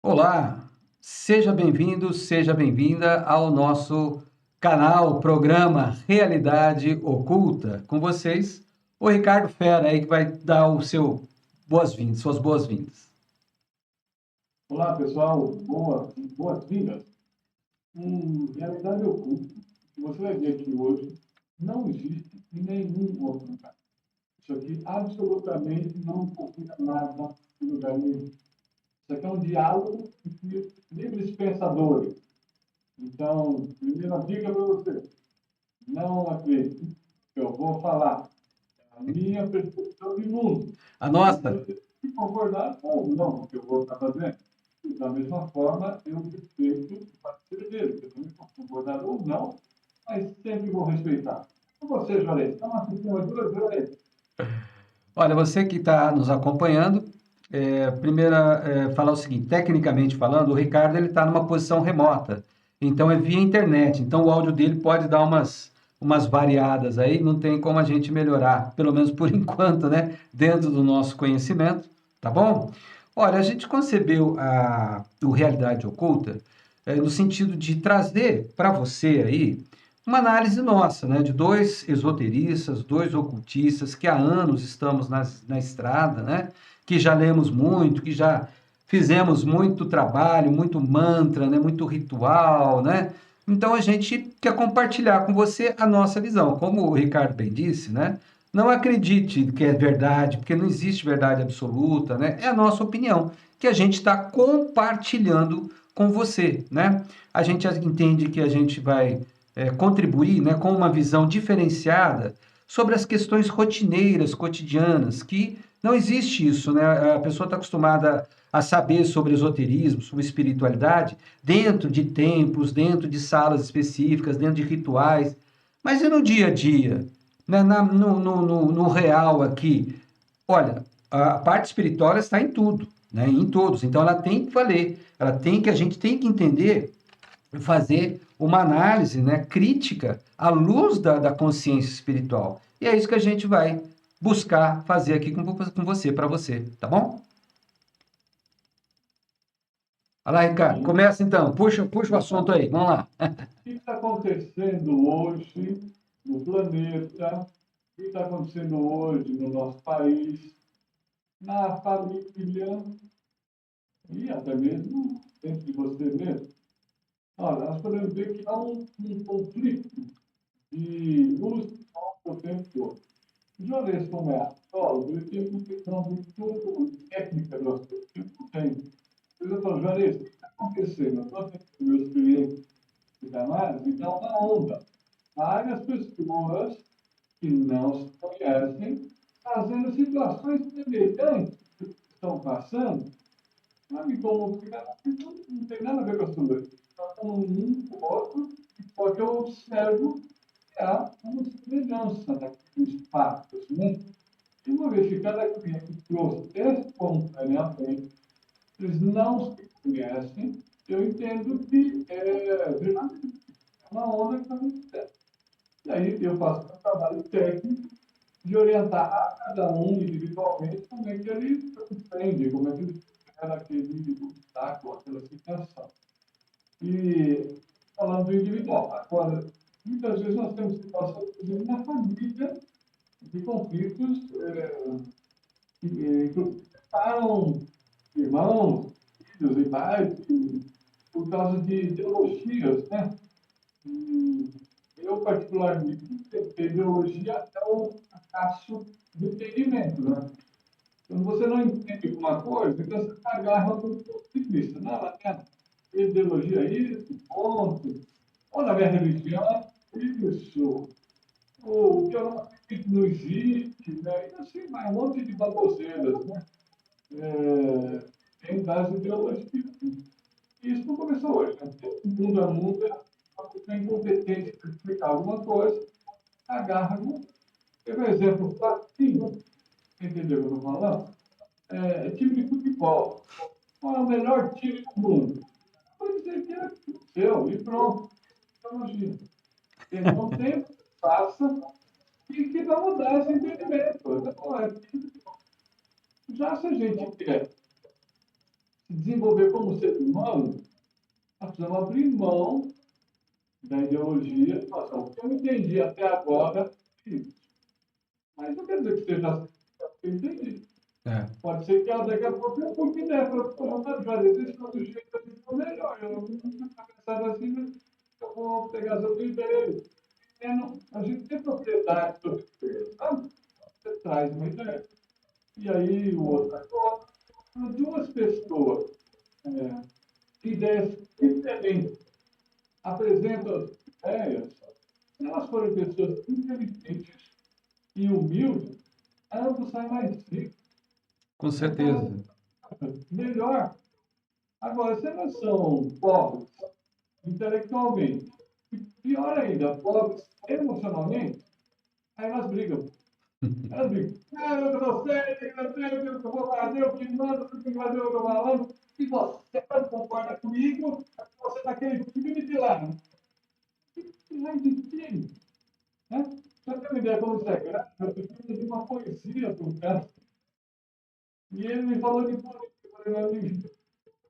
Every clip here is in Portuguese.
Olá, seja bem-vindo, seja bem-vinda ao nosso canal, programa Realidade Oculta. Com vocês, o Ricardo Fera aí que vai dar o seu boas-vindas, suas boas-vindas. Olá, pessoal. Boas-vindas. Realidade oculta. Você vai ver que hoje não existe em nenhum outro lugar. Isso aqui absolutamente não confia nada em lugar nenhum. Isso aqui é um diálogo entre livres pensadores. Então, primeira dica para você: não acredite que eu vou falar. É a minha percepção de mundo. A E nossa, você tem que concordar ou não com o que eu vou estar fazendo. Da mesma forma, eu respeito o parceiro dele, que eu também posso concordar ou não, mas sempre vou respeitar. E você, Juarez? Estamos assistindo as duas, Juarez? olha, você que está nos acompanhando, falar o seguinte, tecnicamente falando, o Ricardo ele está numa posição remota, então é via internet, então o áudio dele pode dar umas variadas aí, não tem como a gente melhorar, pelo menos por enquanto, né, dentro do nosso conhecimento, tá bom? Olha, a gente concebeu o Realidade Oculta no sentido de trazer para você aí uma análise nossa, né, de dois esoteristas, dois ocultistas que há anos estamos na estrada, né, que já lemos muito, que já fizemos muito trabalho, muito mantra, né, muito ritual, né? Então a gente quer compartilhar com você a nossa visão. Como o Ricardo bem disse, né? Não acredite que é verdade, porque não existe verdade absoluta, né? É a nossa opinião que a gente está compartilhando com você, né? A gente entende que a gente vai contribuir, né, com uma visão diferenciada sobre as questões rotineiras, cotidianas, que não existe isso, né? A pessoa está acostumada a saber sobre esoterismo, sobre espiritualidade, dentro de templos, dentro de salas específicas, dentro de rituais, mas e no dia a dia, né? No real aqui? Olha, a parte espiritual está em tudo, né? Em todos. Então ela tem que valer, a gente tem que entender fazer uma análise, né, crítica à luz da consciência espiritual. E é isso que a gente vai buscar fazer aqui com você, para você, tá bom? Olha lá, Ricardo, Sim. começa então, puxa o assunto aí, vamos lá. O que está acontecendo hoje no planeta? O que está acontecendo hoje no nosso país, na família e até mesmo dentro de você mesmo? Olha, nós podemos ver que há um conflito de luz e sombra o tempo todo. Juarez, como é astrólogo, ele tem uma questão muito técnica do assunto, eu não tenho. Eu falo, Juarez, o que está acontecendo? Eu estou tendo meus clientes de análise, então, na onda. Várias pessoas que não se conhecem, fazendo situações semelhantes que estão passando, sabe como ficar? Não tem nada a ver com a sua. Está falando um com o outro, só que eu observo que há uma semelhança naqueles fatos, né? E uma vez que cada cliente trouxe espontaneamente, eles não se conhecem, eu entendo que é verdadeiro. É uma onda que está acontecendo. E aí eu faço um trabalho técnico de orientar a cada um individualmente como é que ele compreende, como é que ele supera aquele obstáculo, aquela situação. E falando do individual, agora, muitas vezes nós temos situações, por exemplo, na família, de conflitos que separam irmãos, filhos e pais, por causa de ideologias, né? Eu, particularmente, entendo que a ideologia é o fracasso do entendimento, né? Quando você não entende alguma coisa, então você agarra do ponto de vista. Não, na minha ideologia é isso, ponto. Ou na minha religião, é isso. Ou o que eu não acredito não existe, né? E assim, vai um monte de baboseiras, né? Tem das ideologias. E isso não começou hoje, né? O mundo a mundo é incompetente para explicar alguma coisa, agarra. Teve um exemplo prático, entendeu o que eu estou falando? Time de futebol. Qual é o melhor time do mundo? Pode dizer que é o seu, e pronto. Tecnologia. Então, o tempo passa e que vai mudar esse entendimento. Já se a gente quer se desenvolver como como ser humano, nós precisamos abrir mão da ideologia. Nossa, o que eu entendi até agora, mas não quer dizer que seja eu entendi. Pode ser que daqui a pouco eu fui ideia para já existe outro jeito de for melhor. Eu nunca pensava assim, mas eu vou pegar essa tua ideia. A gente tem propriedade sobre isso, sabe? Você traz uma ideia. E aí o outro acorda. Duas pessoas, ideias diferentes, apresentam ideias, se elas forem pessoas inteligentes e humildes, ambos saem mais ricos. Com certeza. Melhor. Agora, se elas são pobres intelectualmente, e pior ainda, pobres emocionalmente, aí elas brigam. Elas brigam. Eu não sei, eu vou fazer o que manda, o que fazer o que eu tô falando. E você não concorda comigo, você está querendo me tirar. Que raio de time, né? Você tem uma ideia como isso é grave? Eu fiz uma poesia para um cara. E ele me falou de política. Eu falei, meu amigo,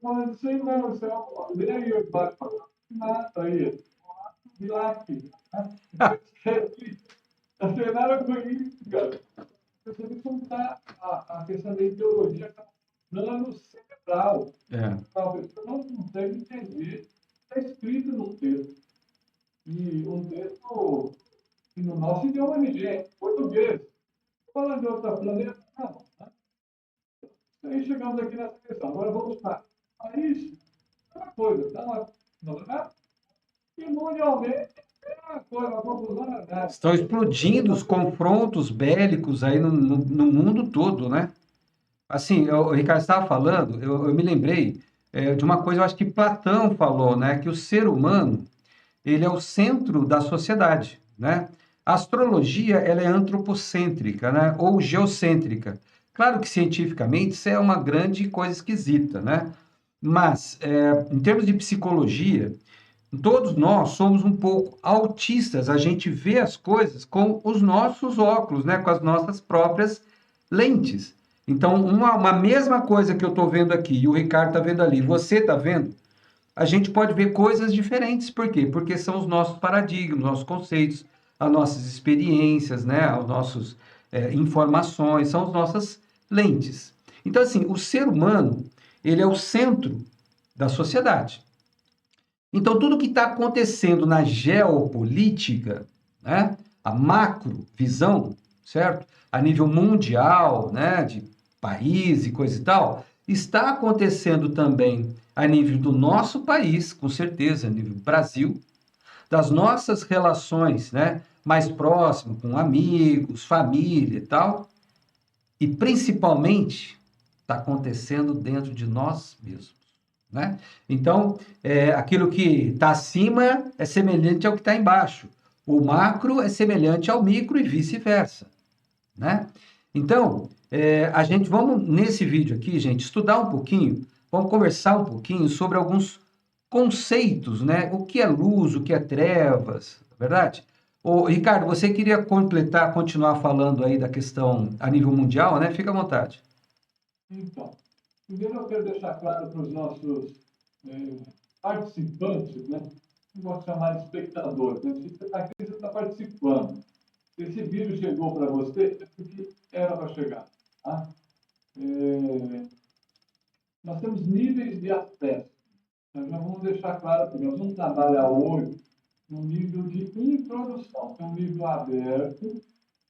falando isso aí, não, isso é uma lei aí, eu bato nada aí. Milagre. Não tem nada com isso, cara. Eu sei que soltar a questão da ideologia está dando central. A pessoa não consegue entender. Está escrito no texto. E um texto no nosso idioma origem, português. Falando de outro planeta, não. Né? Aí chegamos aqui nessa questão. Agora vamos para país, é uma coisa, tá? Não é? E mundialmente é uma coisa, uma confusão danada. Estão explodindo os confrontos bélicos aí no mundo todo, né? Assim, o Ricardo estava falando, eu me lembrei de uma coisa, eu acho que Platão falou, né? Que o ser humano, ele é o centro da sociedade, né? A astrologia, ela é antropocêntrica, né? Ou geocêntrica. Claro que cientificamente isso é uma grande coisa esquisita, né? Mas, em termos de psicologia, todos nós somos um pouco autistas, a gente vê as coisas com os nossos óculos, né? Com as nossas próprias lentes. Então, uma mesma coisa que eu estou vendo aqui e o Ricardo está vendo ali, você está vendo, a gente pode ver coisas diferentes. Por quê? Porque são os nossos paradigmas, nossos conceitos, as nossas experiências, né? As nossas informações, são as nossas lentes. Então, assim, o ser humano, ele é o centro da sociedade. Então, tudo que está acontecendo na geopolítica, né, a macro visão, certo? A nível mundial, né, de país e coisa e tal, está acontecendo também a nível do nosso país, com certeza, a nível do Brasil, das nossas relações, né, mais próximas, com amigos, família e tal, e principalmente está acontecendo dentro de nós mesmos. Né? Então, aquilo que está acima é semelhante ao que está embaixo. O macro é semelhante ao micro e vice-versa. Né? Então, a gente vamos, nesse vídeo aqui, gente, estudar um pouquinho, vamos conversar um pouquinho sobre alguns conceitos, né? O que é luz, o que é trevas, na verdade? Ô, Ricardo, você queria completar, continuar falando aí da questão a nível mundial, né? Fica à vontade. Então, primeiro eu quero deixar claro para os nossos participantes, né? Não gosto de chamar de espectadores, né? Se você está aqui, você está participando. Se esse vídeo chegou para você, é porque era para chegar. Tá? Nós temos níveis de acesso. Nós já vamos deixar claro que nós vamos trabalhar hoje no nível de introdução, que é um nível aberto,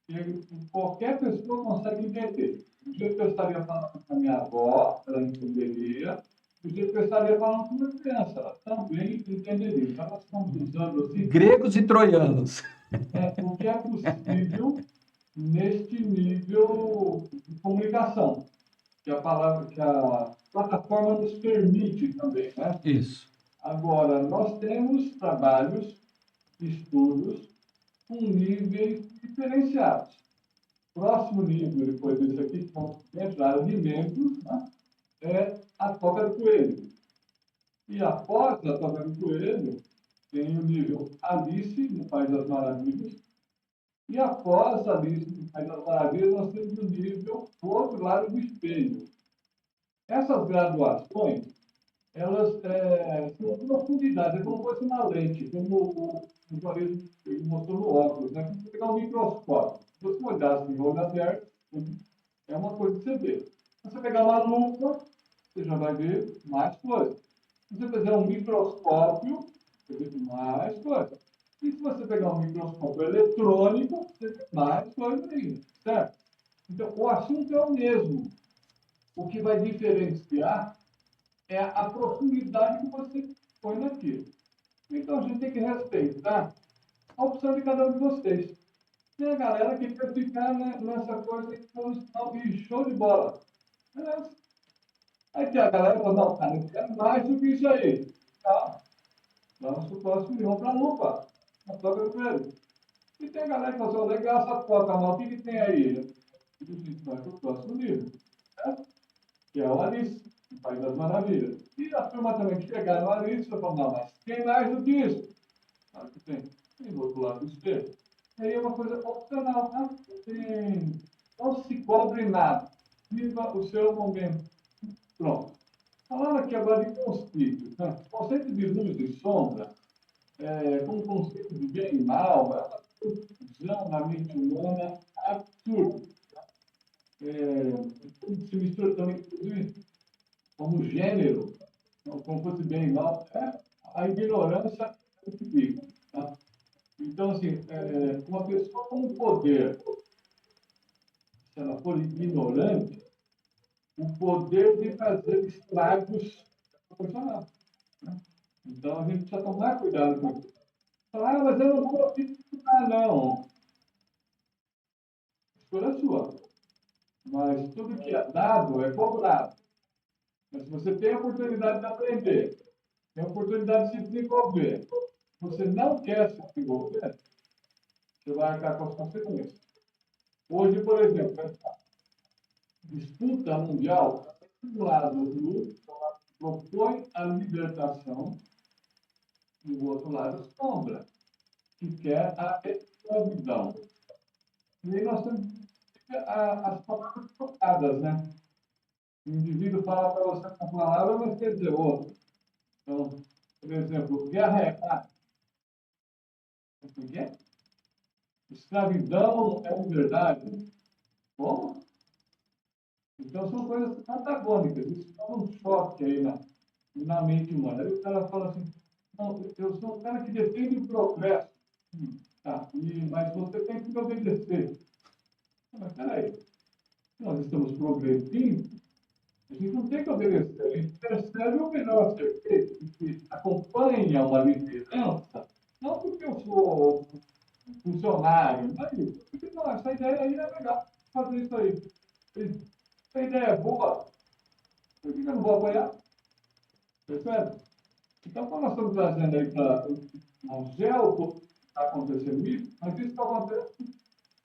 que qualquer pessoa consegue entender. Do jeito que eu estaria falando com a minha avó, ela entenderia. Do jeito que eu estaria falando com uma criança, ela também entenderia. Então, nós estamos usando assim. Gregos e troianos. O que é possível neste nível de comunicação, que a palavra, que a plataforma nos permite também, né? Isso. Agora, nós temos trabalhos, estudos, com níveis diferenciados. Próximo nível, depois desse aqui, que vamos entrar alimentos, né? É a toca do coelho. E após a toca do coelho, tem o nível Alice, no País das Maravilhas. E após a Alice, no País das Maravilhas, nós temos o nível do outro lado do espelho. Essas graduações, elas são profundidades, é como se fosse uma lente, como o Juarez mostrou no óculos, né? Se você pegar um microscópio, se você olhar assim, olho aberto, é uma coisa que você vê. Se você pegar uma lupa, você já vai ver mais coisas. Se você fizer um microscópio, você vê mais coisas. E se você pegar um microscópio eletrônico, você vê mais coisas ainda, certo? Então, o assunto é o mesmo. O que vai diferenciar é a profundidade que você põe naquilo. Então, a gente tem que respeitar a opção de cada um de vocês. Tem a galera que quer ficar nessa coisa e show de bola. Beleza. Aí tem a galera que fala, não, cara, eu quero mais do que isso aí. Tá? Vamos para o próximo nível para a lupa. Na toca do ele. E tem a galera que fala assim, legal essa toca, mas o que tem aí? E a gente vai para o próximo nível. Certo? Que é o Alice, o País das Maravilhas. E a turma também que chegar no Alice vai falar, não, mas tem mais do que isso. Claro que tem. Tem do outro lado do espelho. E aí é uma coisa opcional, tá? Não se cobre nada. Viva o seu momento. Pronto. Falando aqui agora de conceitos, né? O conceito de luz e sombra, como conceito de bem e mal, é uma confusão na mente humana absurda. Se mistura também, inclusive, como gênero, como fosse bem e mal, a ignorância é o que fica. Tá? Então, assim, uma pessoa com poder, se ela for ignorante, o poder de fazer estragos proporcionais. Né? Então, a gente precisa tomar cuidado com isso. Falar, mas eu não vou estudar, não. Escolha sua. Mas tudo que é dado é cobrado. Mas se você tem a oportunidade de aprender, tem a oportunidade de se desenvolver, você não quer se desenvolver, você vai arcar com as consequências. Hoje, por exemplo, disputa mundial, um lado propõe a libertação e o outro lado sombra, que quer a escravidão. E aí nós temos as palavras trocadas, né? O indivíduo fala para você uma palavra, mas quer dizer outra. Então, por exemplo, guerra é paz. O que é? Escravidão é liberdade. Como? Então, são coisas antagônicas. Isso dá um choque aí na mente humana. Aí o cara fala assim, não, eu sou um cara que defende o progresso. Tá, mas você tem que me obedecer. Mas peraí, nós estamos progredindo, a gente não tem que obedecer, a gente percebe o melhor ser feito, que acompanha uma liderança, não porque eu sou funcionário, mas porque não, essa ideia aí é legal, fazer isso aí. Essa ideia é boa, por que eu não vou apoiar? Percebe? Então, quando nós estamos trazendo aí para o gel, está acontecendo isso, mas isso está acontecendo,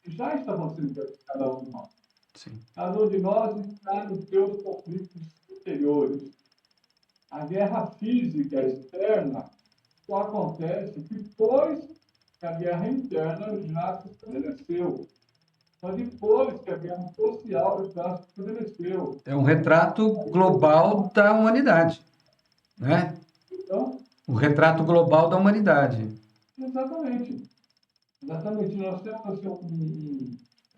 já está acontecendo para cada um de nós. Sim. Cada um de nós está nos seus conflitos interiores. A guerra física externa só acontece depois que a guerra interna já se estabeleceu. Só depois que a guerra social já se estabeleceu. É um retrato global da humanidade, né? Então, O retrato global da humanidade. exatamente. Exatamente. Nós temos assim, eu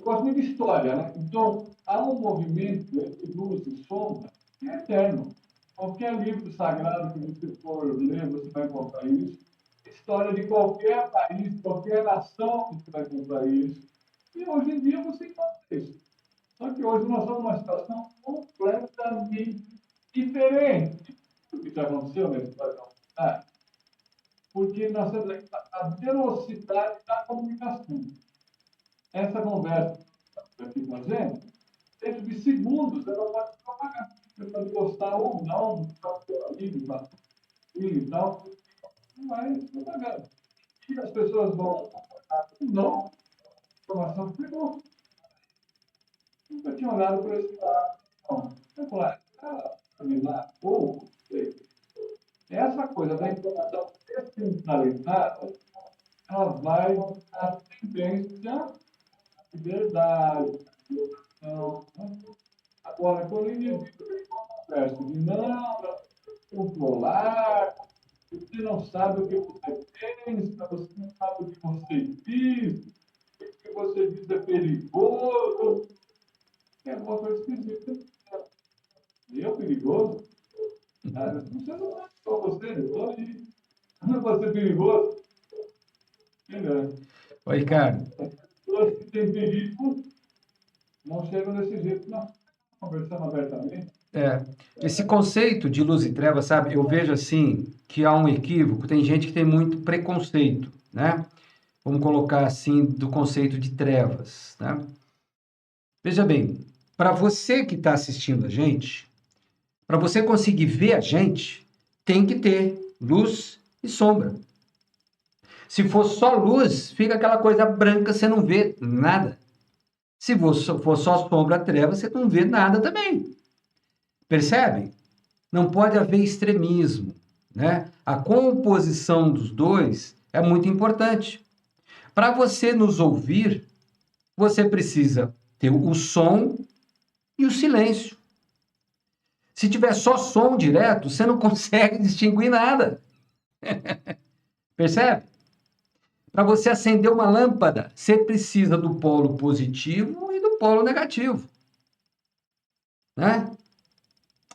gosto muito de história, né? Então, há um movimento entre luz e sombra que é eterno. Qualquer livro sagrado que você for ler, você vai encontrar isso. História de qualquer país, qualquer nação, você vai encontrar isso. E hoje em dia você encontra isso. Só que hoje nós estamos numa situação completamente diferente do que já aconteceu na história da humanidade, porque nós temos a velocidade da comunicação. Essa conversa que aqui fazendo, dentro de segundos, ela pode se propagar. Você pode gostar ou não do seu amigo, da filha e tal, não vai se propagar. E as pessoas vão acordar ou não, a informação pegou. Nunca tinha olhado por esse lado. Não. Eu falar, terminar, ou essa coisa da informação descentralizada, ela vai a tendência de verdade. Então, agora, quando o indivíduo conversa de não, controle, sabe o que você pensa, você não sabe o que você diz, o que você diz é perigoso. É alguma coisa esquisita. E eu perigoso? Você não é só você, eu estou aí. Não é você perigoso? Entendeu? Oi, Ricardo. Pessoas que têm perigo não chegam desse jeito, não. Conversando abertamente. Esse conceito de luz e trevas, sabe, eu vejo assim que há um equívoco, tem gente que tem muito preconceito, né? Vamos colocar assim, do conceito de trevas, né? Veja bem, para você que está assistindo a gente, para você conseguir ver a gente, tem que ter luz e sombra. Se for só luz, fica aquela coisa branca, você não vê nada. Se for só sombra, treva, você não vê nada também. Percebe? Não pode haver extremismo, né? A composição dos dois é muito importante. Para você nos ouvir, você precisa ter o som e o silêncio. Se tiver só som direto, você não consegue distinguir nada. Percebe? Para você acender uma lâmpada, você precisa do polo positivo e do polo negativo, né?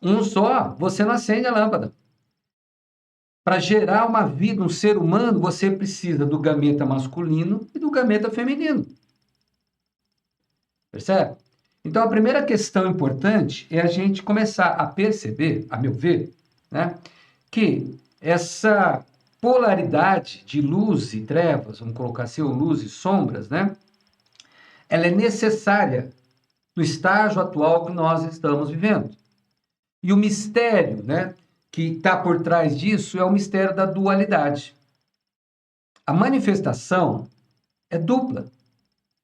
Um só, você não acende a lâmpada. Para gerar uma vida, um ser humano, você precisa do gameta masculino e do gameta feminino. Percebe? Então, a primeira questão importante é a gente começar a perceber, a meu ver, né, que essa polaridade de luz e trevas, vamos colocar assim, ou luz e sombras, né, ela é necessária no estágio atual que nós estamos vivendo. E o mistério, né, que está por trás disso é o mistério da dualidade. A manifestação é dupla,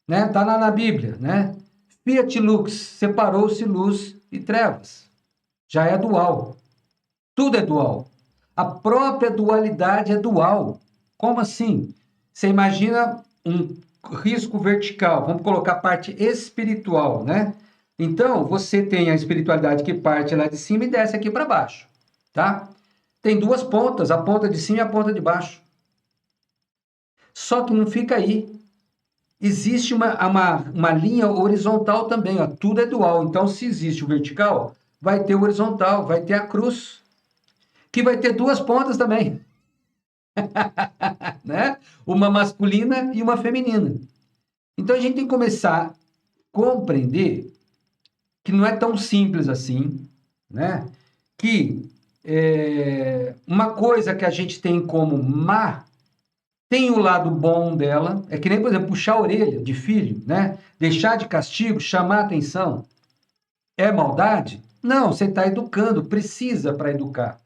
né? Está lá na Bíblia, né? Fiat lux, separou-se luz e trevas. Já é dual. Tudo é dual. A própria dualidade é dual. Como assim? Você imagina um risco vertical, vamos colocar a parte espiritual, né? Então, você tem a espiritualidade que parte lá de cima e desce aqui para baixo, tá? Tem duas pontas, a ponta de cima e a ponta de baixo. Só que não fica aí. Existe uma linha horizontal também, ó. Tudo é dual. Então, se existe o vertical, vai ter o horizontal, vai ter a cruz, que vai ter duas pontas também, né? Uma masculina e uma feminina. Então, a gente tem que começar a compreender que não é tão simples assim, né? Que uma coisa que a gente tem como má tem o lado bom dela, é que nem, por exemplo, puxar a orelha de filho, né? Deixar de castigo, chamar atenção. É maldade? Não, você está educando, precisa para educar.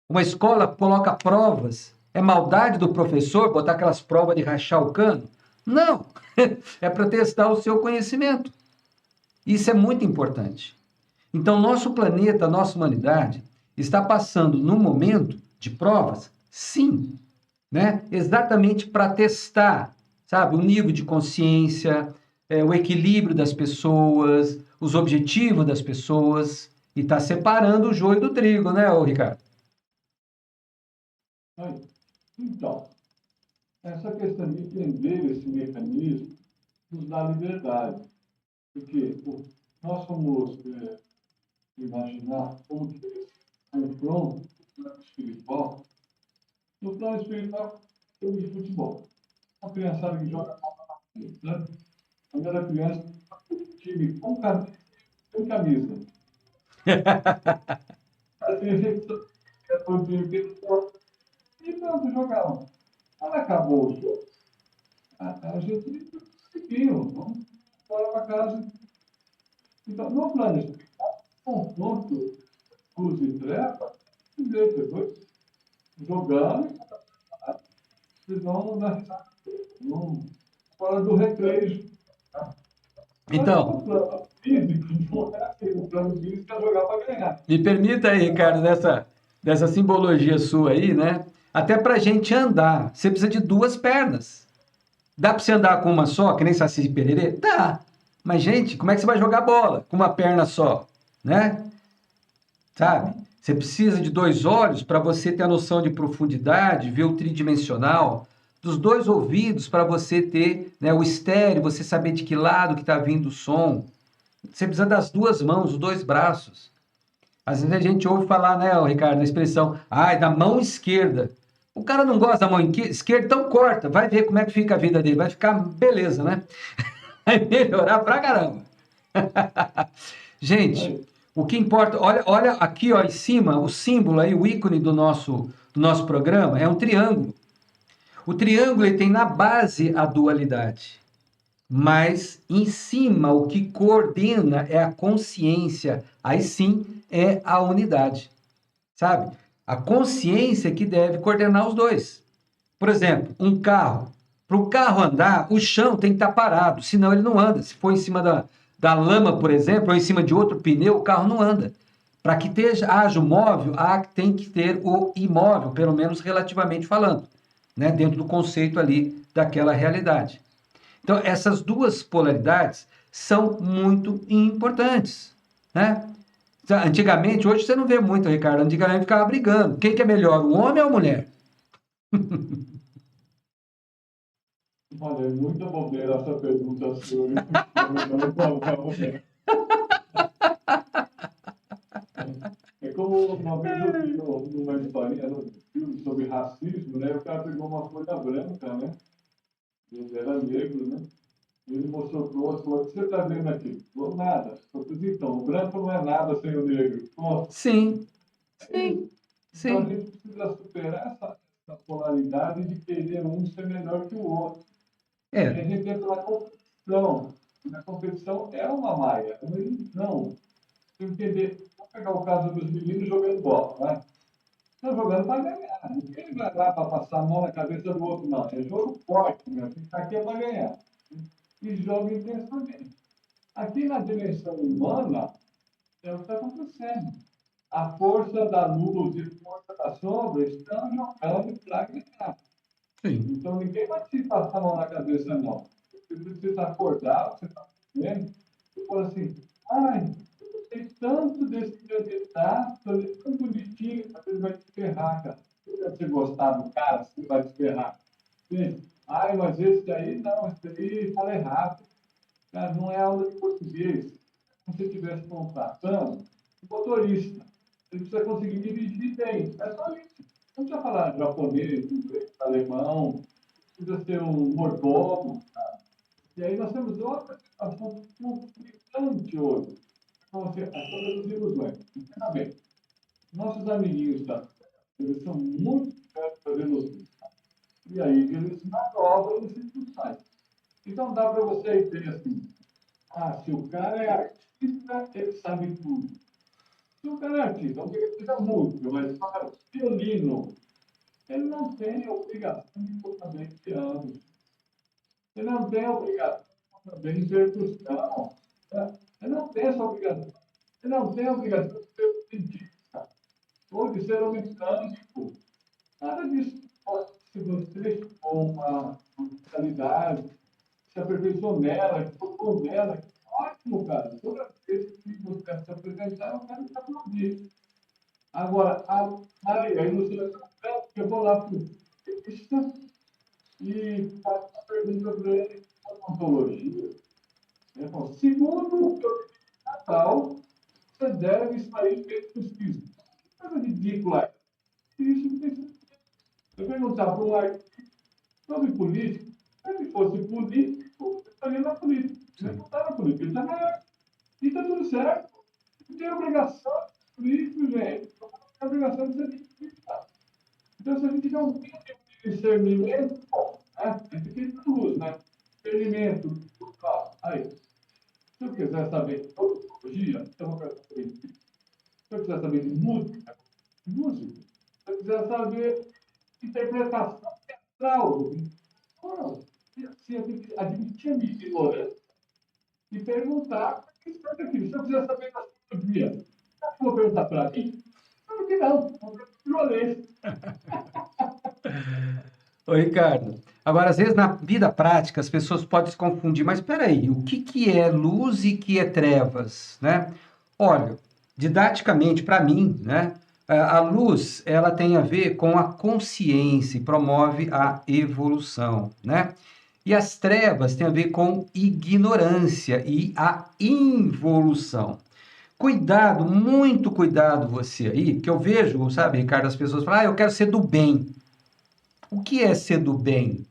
Uma escola coloca provas. É maldade do professor botar aquelas provas de rachar o cano? Não, é para testar o seu conhecimento. Isso é muito importante. Então, nosso planeta, nossa humanidade, está passando num momento de provas? Sim, né? Exatamente para testar, sabe, o nível de consciência, o equilíbrio das pessoas, os objetivos das pessoas, e está separando o joio do trigo, né, Ricardo? Então, essa questão de entender esse mecanismo nos dá liberdade, porque nós somos imaginar como que é um confronto no plano espiritual. No plano espiritual, eu de futebol. A criançada que joga bola, né? Quando era criança, time com camisa. Assim, a gente era o time e pronto, jogava. Quando acabou o jogo, a gente seguiu, vamos embora para casa. Então, no plano espiritual, confronto, luz e treva, depois jogando, eles vão dar fora do recreio. Então, O plano físico não é assim, o plano físico é jogar para ganhar. me permita aí, Ricardo, dessa simbologia sua aí, né? Até para a gente andar, você precisa de duas pernas. Dá para você andar com uma só, que nem Saci de Pererê? Dá. Mas, gente, como é que você vai jogar bola com uma perna só? Né? Sabe? Você precisa de 2 olhos para você ter a noção de profundidade, ver o tridimensional, dos 2 ouvidos para você ter, né, o estéreo, você saber de que lado que está vindo o som. Você precisa das 2 mãos, os 2 braços. Às vezes a gente ouve falar, né, Ricardo, a expressão, da mão esquerda. O cara não gosta da mão esquerda, então corta, vai ver como é que fica a vida dele, vai ficar beleza, né? Vai melhorar pra caramba. Gente, Aí, o que importa, olha aqui ó, em cima, o símbolo aí, o ícone do nosso programa é um triângulo. O triângulo ele tem na base a dualidade, mas em cima o que coordena é a consciência, aí sim é a unidade, sabe? A consciência que deve coordenar os dois. Por exemplo, um carro. Para o carro andar, o chão tem que estar parado, senão ele não anda. Se for em cima da lama, por exemplo, ou em cima de outro pneu, o carro não anda. Para que haja o móvel, tem que ter o imóvel, pelo menos relativamente falando, né? Dentro do conceito ali daquela realidade. Então, essas 2 polaridades são muito importantes, né? Antigamente, hoje você não vê muito, Ricardo, antigamente ficava brigando. Quem que é melhor, o homem ou a mulher? olha, é muita bobeira essa pergunta sua. Eu falo pra você. É como uma vez eu vi numa historinha, num filme sobre racismo, né? O cara pegou uma folha branca, né? Ele era negro, né? Ele mostrou para o outro, falou: o que você está vendo aqui? Falou: nada. Falou: então, o branco não é nada sem o negro. Pronto. Sim, É isso. sim, Então, a sim. gente precisa superar essa polaridade de querer um ser melhor que o outro. E a É, gente entra na competição. Na competição é uma maia, é uma ilusão. Tem que entender. Vamos pegar o caso dos meninos jogando bola, né? Estão jogando para ganhar. Ninguém vai lá para passar a mão na cabeça do outro, não. É jogo forte, né? Ficar aqui é para ganhar. E joga intensamente. Aqui na dimensão humana, é o que está acontecendo. A força da luz e a força da sombra estão jogando para ganhar. sim. Então, ninguém vai te passar a mão na cabeça, não. Você precisa acordar, você está vendo, e fala assim: ai, eu gostei tanto desse candidato, ele é tão bonitinho, mas ele vai te ferrar, cara. Se você gostar do cara, você vai te ferrar. Sim. Ai, mas esse aí, não, esse aí fala errado. Cara, não é aula de português. Se você estivesse contratando um motorista, ele precisa conseguir dirigir bem. É só isso. Não precisa falar japonês, inglês, alemão, precisa ser um mordomo. Tá? E aí nós temos outra situação conflitante hoje. Então, assim, as todas as ilusões. Entenda bem. Nossos amiguinhos da eles são muito perto da velocidade. E aí eles manobram e se sai. Então dá para você entender assim: se o cara é artista, ele sabe tudo. Se o cara é artista, alguém precisa muito, mas para violino, ele não tem a obrigação de tocar bem piano. Ele não tem a obrigação de tocar bem percussão. Né? Ele não tem essa obrigação. Ele não tem a obrigação de ser um cientista ou de ser um mecânico. Nada disso. Se você for uma qualidade, se aperfeiçoou nela, focou nela, ótimo, cara. Toda vez que você se apresentar, eu quero te aplaudir. Agora, a Maria, a ilustração, eu vou lá para o cientista e faço uma pergunta para ele, a ontologia. Ele falou: segundo o que eu tenho de Natal, você deve sair feito justiça. Que coisa ridícula. Isso não tem sentido. Eu perguntar para um artista sobre política, se ele fosse político, ele estaria na política. Ele não Sim. está na política, ele está na arte. E está tudo certo. Não tem obrigação de ser político, gente. Não tem obrigação de ser político. Então, se a gente não tem discernimento, bom, né? A gente tem luz, né? Discernimento, aí, se eu quiser saber de tecnologia, eu vou perguntar para ele. Se eu quiser saber de música, música. Se eu quiser saber de interpretação teatral, não, se eu tenho que admitir a minha ignorância e perguntar para quem sabe aquilo. Se eu quiser saber da astrologia, eu vou perguntar para mim? Claro que não, vou perguntar para o violência. Ô, Ricardo, agora, às vezes na vida prática as pessoas podem se confundir, mas espera aí, o que que é luz e que é trevas, né? Olha, didaticamente, para mim, né? A luz, ela tem a ver com a consciência e promove a evolução, né? E as trevas têm a ver com ignorância e a involução. Cuidado, muito cuidado você aí, que eu vejo, sabe, Ricardo, as pessoas falam, eu quero ser do bem. O que é ser do bem?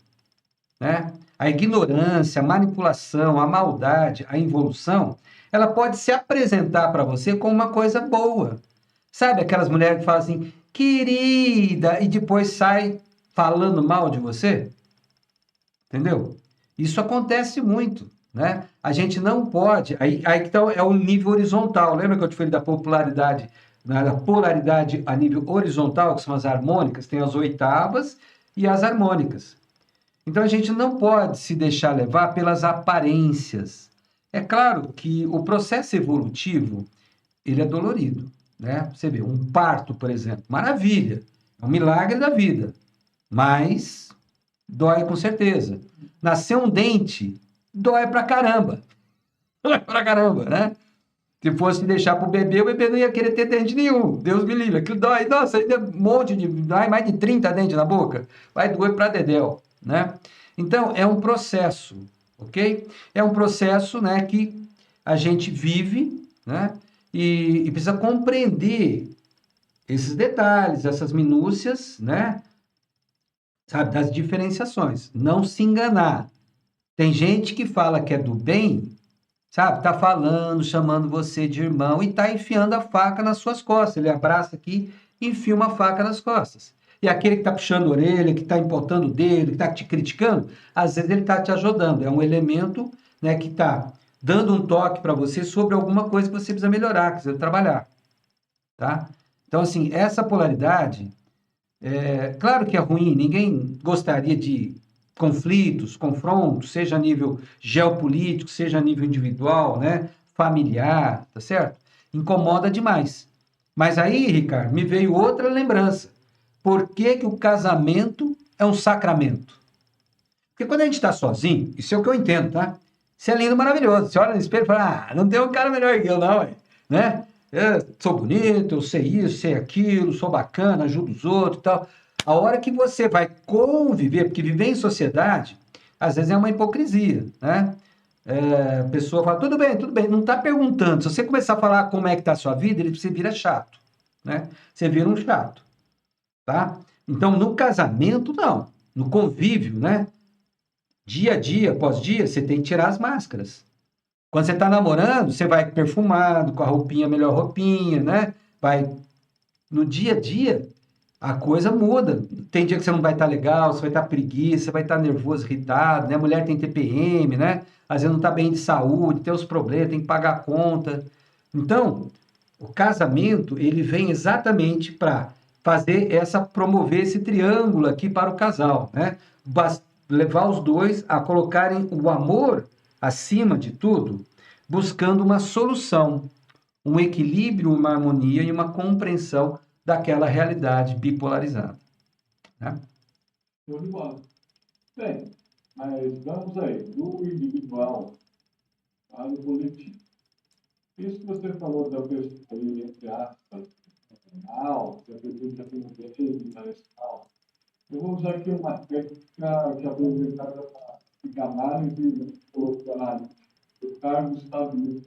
Né? A ignorância, a manipulação, a maldade, a involução, ela pode se apresentar para você como uma coisa boa. Sabe aquelas mulheres que falam assim, querida, e depois sai falando mal de você? Entendeu? Isso acontece muito, né? A gente não pode. Aí então é o nível horizontal. Lembra que eu te falei da popularidade, né, da polaridade a nível horizontal, que são as harmônicas? Tem as oitavas e as harmônicas. Então a gente não pode se deixar levar pelas aparências. É claro que o processo evolutivo, ele é dolorido, né? Você vê, um parto, por exemplo, maravilha, é um milagre da vida, mas dói com certeza. Nascer um dente, dói pra caramba. Dói pra caramba, né? Se fosse deixar pro bebê, o bebê não ia querer ter dente nenhum. Deus me livre. Aquilo dói. Nossa, ainda um monte de. Dói mais de 30 dentes na boca. Vai doer pra dedéu, né? Então, é um processo, ok? É um processo, né, que a gente vive, né? E precisa compreender esses detalhes, essas minúcias, né? Sabe, das diferenciações. Não se enganar. Tem gente que fala que é do bem, sabe? Tá falando, chamando você de irmão e tá enfiando a faca nas suas costas. Ele abraça aqui e enfia uma faca nas costas. E aquele que tá puxando a orelha, que tá importando o dedo, que tá te criticando, às vezes ele tá te ajudando. É um elemento, né, que tá dando um toque para você sobre alguma coisa que você precisa melhorar, que você precisa trabalhar, tá? Então, assim, essa polaridade, é claro que é ruim, ninguém gostaria de conflitos, confrontos, seja a nível geopolítico, seja a nível individual, né? Familiar, tá certo? Incomoda demais. Mas aí, Ricardo, me veio outra lembrança. Por que que o casamento é um sacramento? Porque quando a gente está sozinho, isso é o que eu entendo, tá? Você é lindo, maravilhoso. Você olha no espelho e fala, não tem um cara melhor que eu, não, ué. Né? Eu sou bonito, eu sei isso, sei aquilo, sou bacana, ajudo os outros e tal. A hora que você vai conviver, porque viver em sociedade, às vezes é uma hipocrisia, né? A pessoa fala, tudo bem, não está perguntando. Se você começar a falar como é que está a sua vida, você vira chato, né? Você vira um chato, tá? Então, no casamento, não. No convívio, né? Dia a dia, após dia, você tem que tirar as máscaras. Quando você está namorando, você vai perfumado, com a roupinha, melhor roupinha, né? Vai. No dia a dia, a coisa muda. Tem dia que você não vai estar legal, você vai estar preguiça, você vai estar nervoso, irritado, né? A mulher tem TPM, né? Às vezes não está bem de saúde, tem os problemas, tem que pagar a conta. Então, o casamento, ele vem exatamente para fazer promover esse triângulo aqui para o casal, né? Levar os dois a colocarem o amor acima de tudo, buscando uma solução, um equilíbrio, uma harmonia e uma compreensão daquela realidade bipolarizada, né? Show de bola. Bem, mas vamos aí, do individual para o coletivo. Isso que você falou da pessoa, aí, entre aspas, profissional, que a pessoa já tem um desejo tal. Eu vou usar aqui uma técnica que é apresentada para psicanálise colocar o cargo dos Estados Unidos.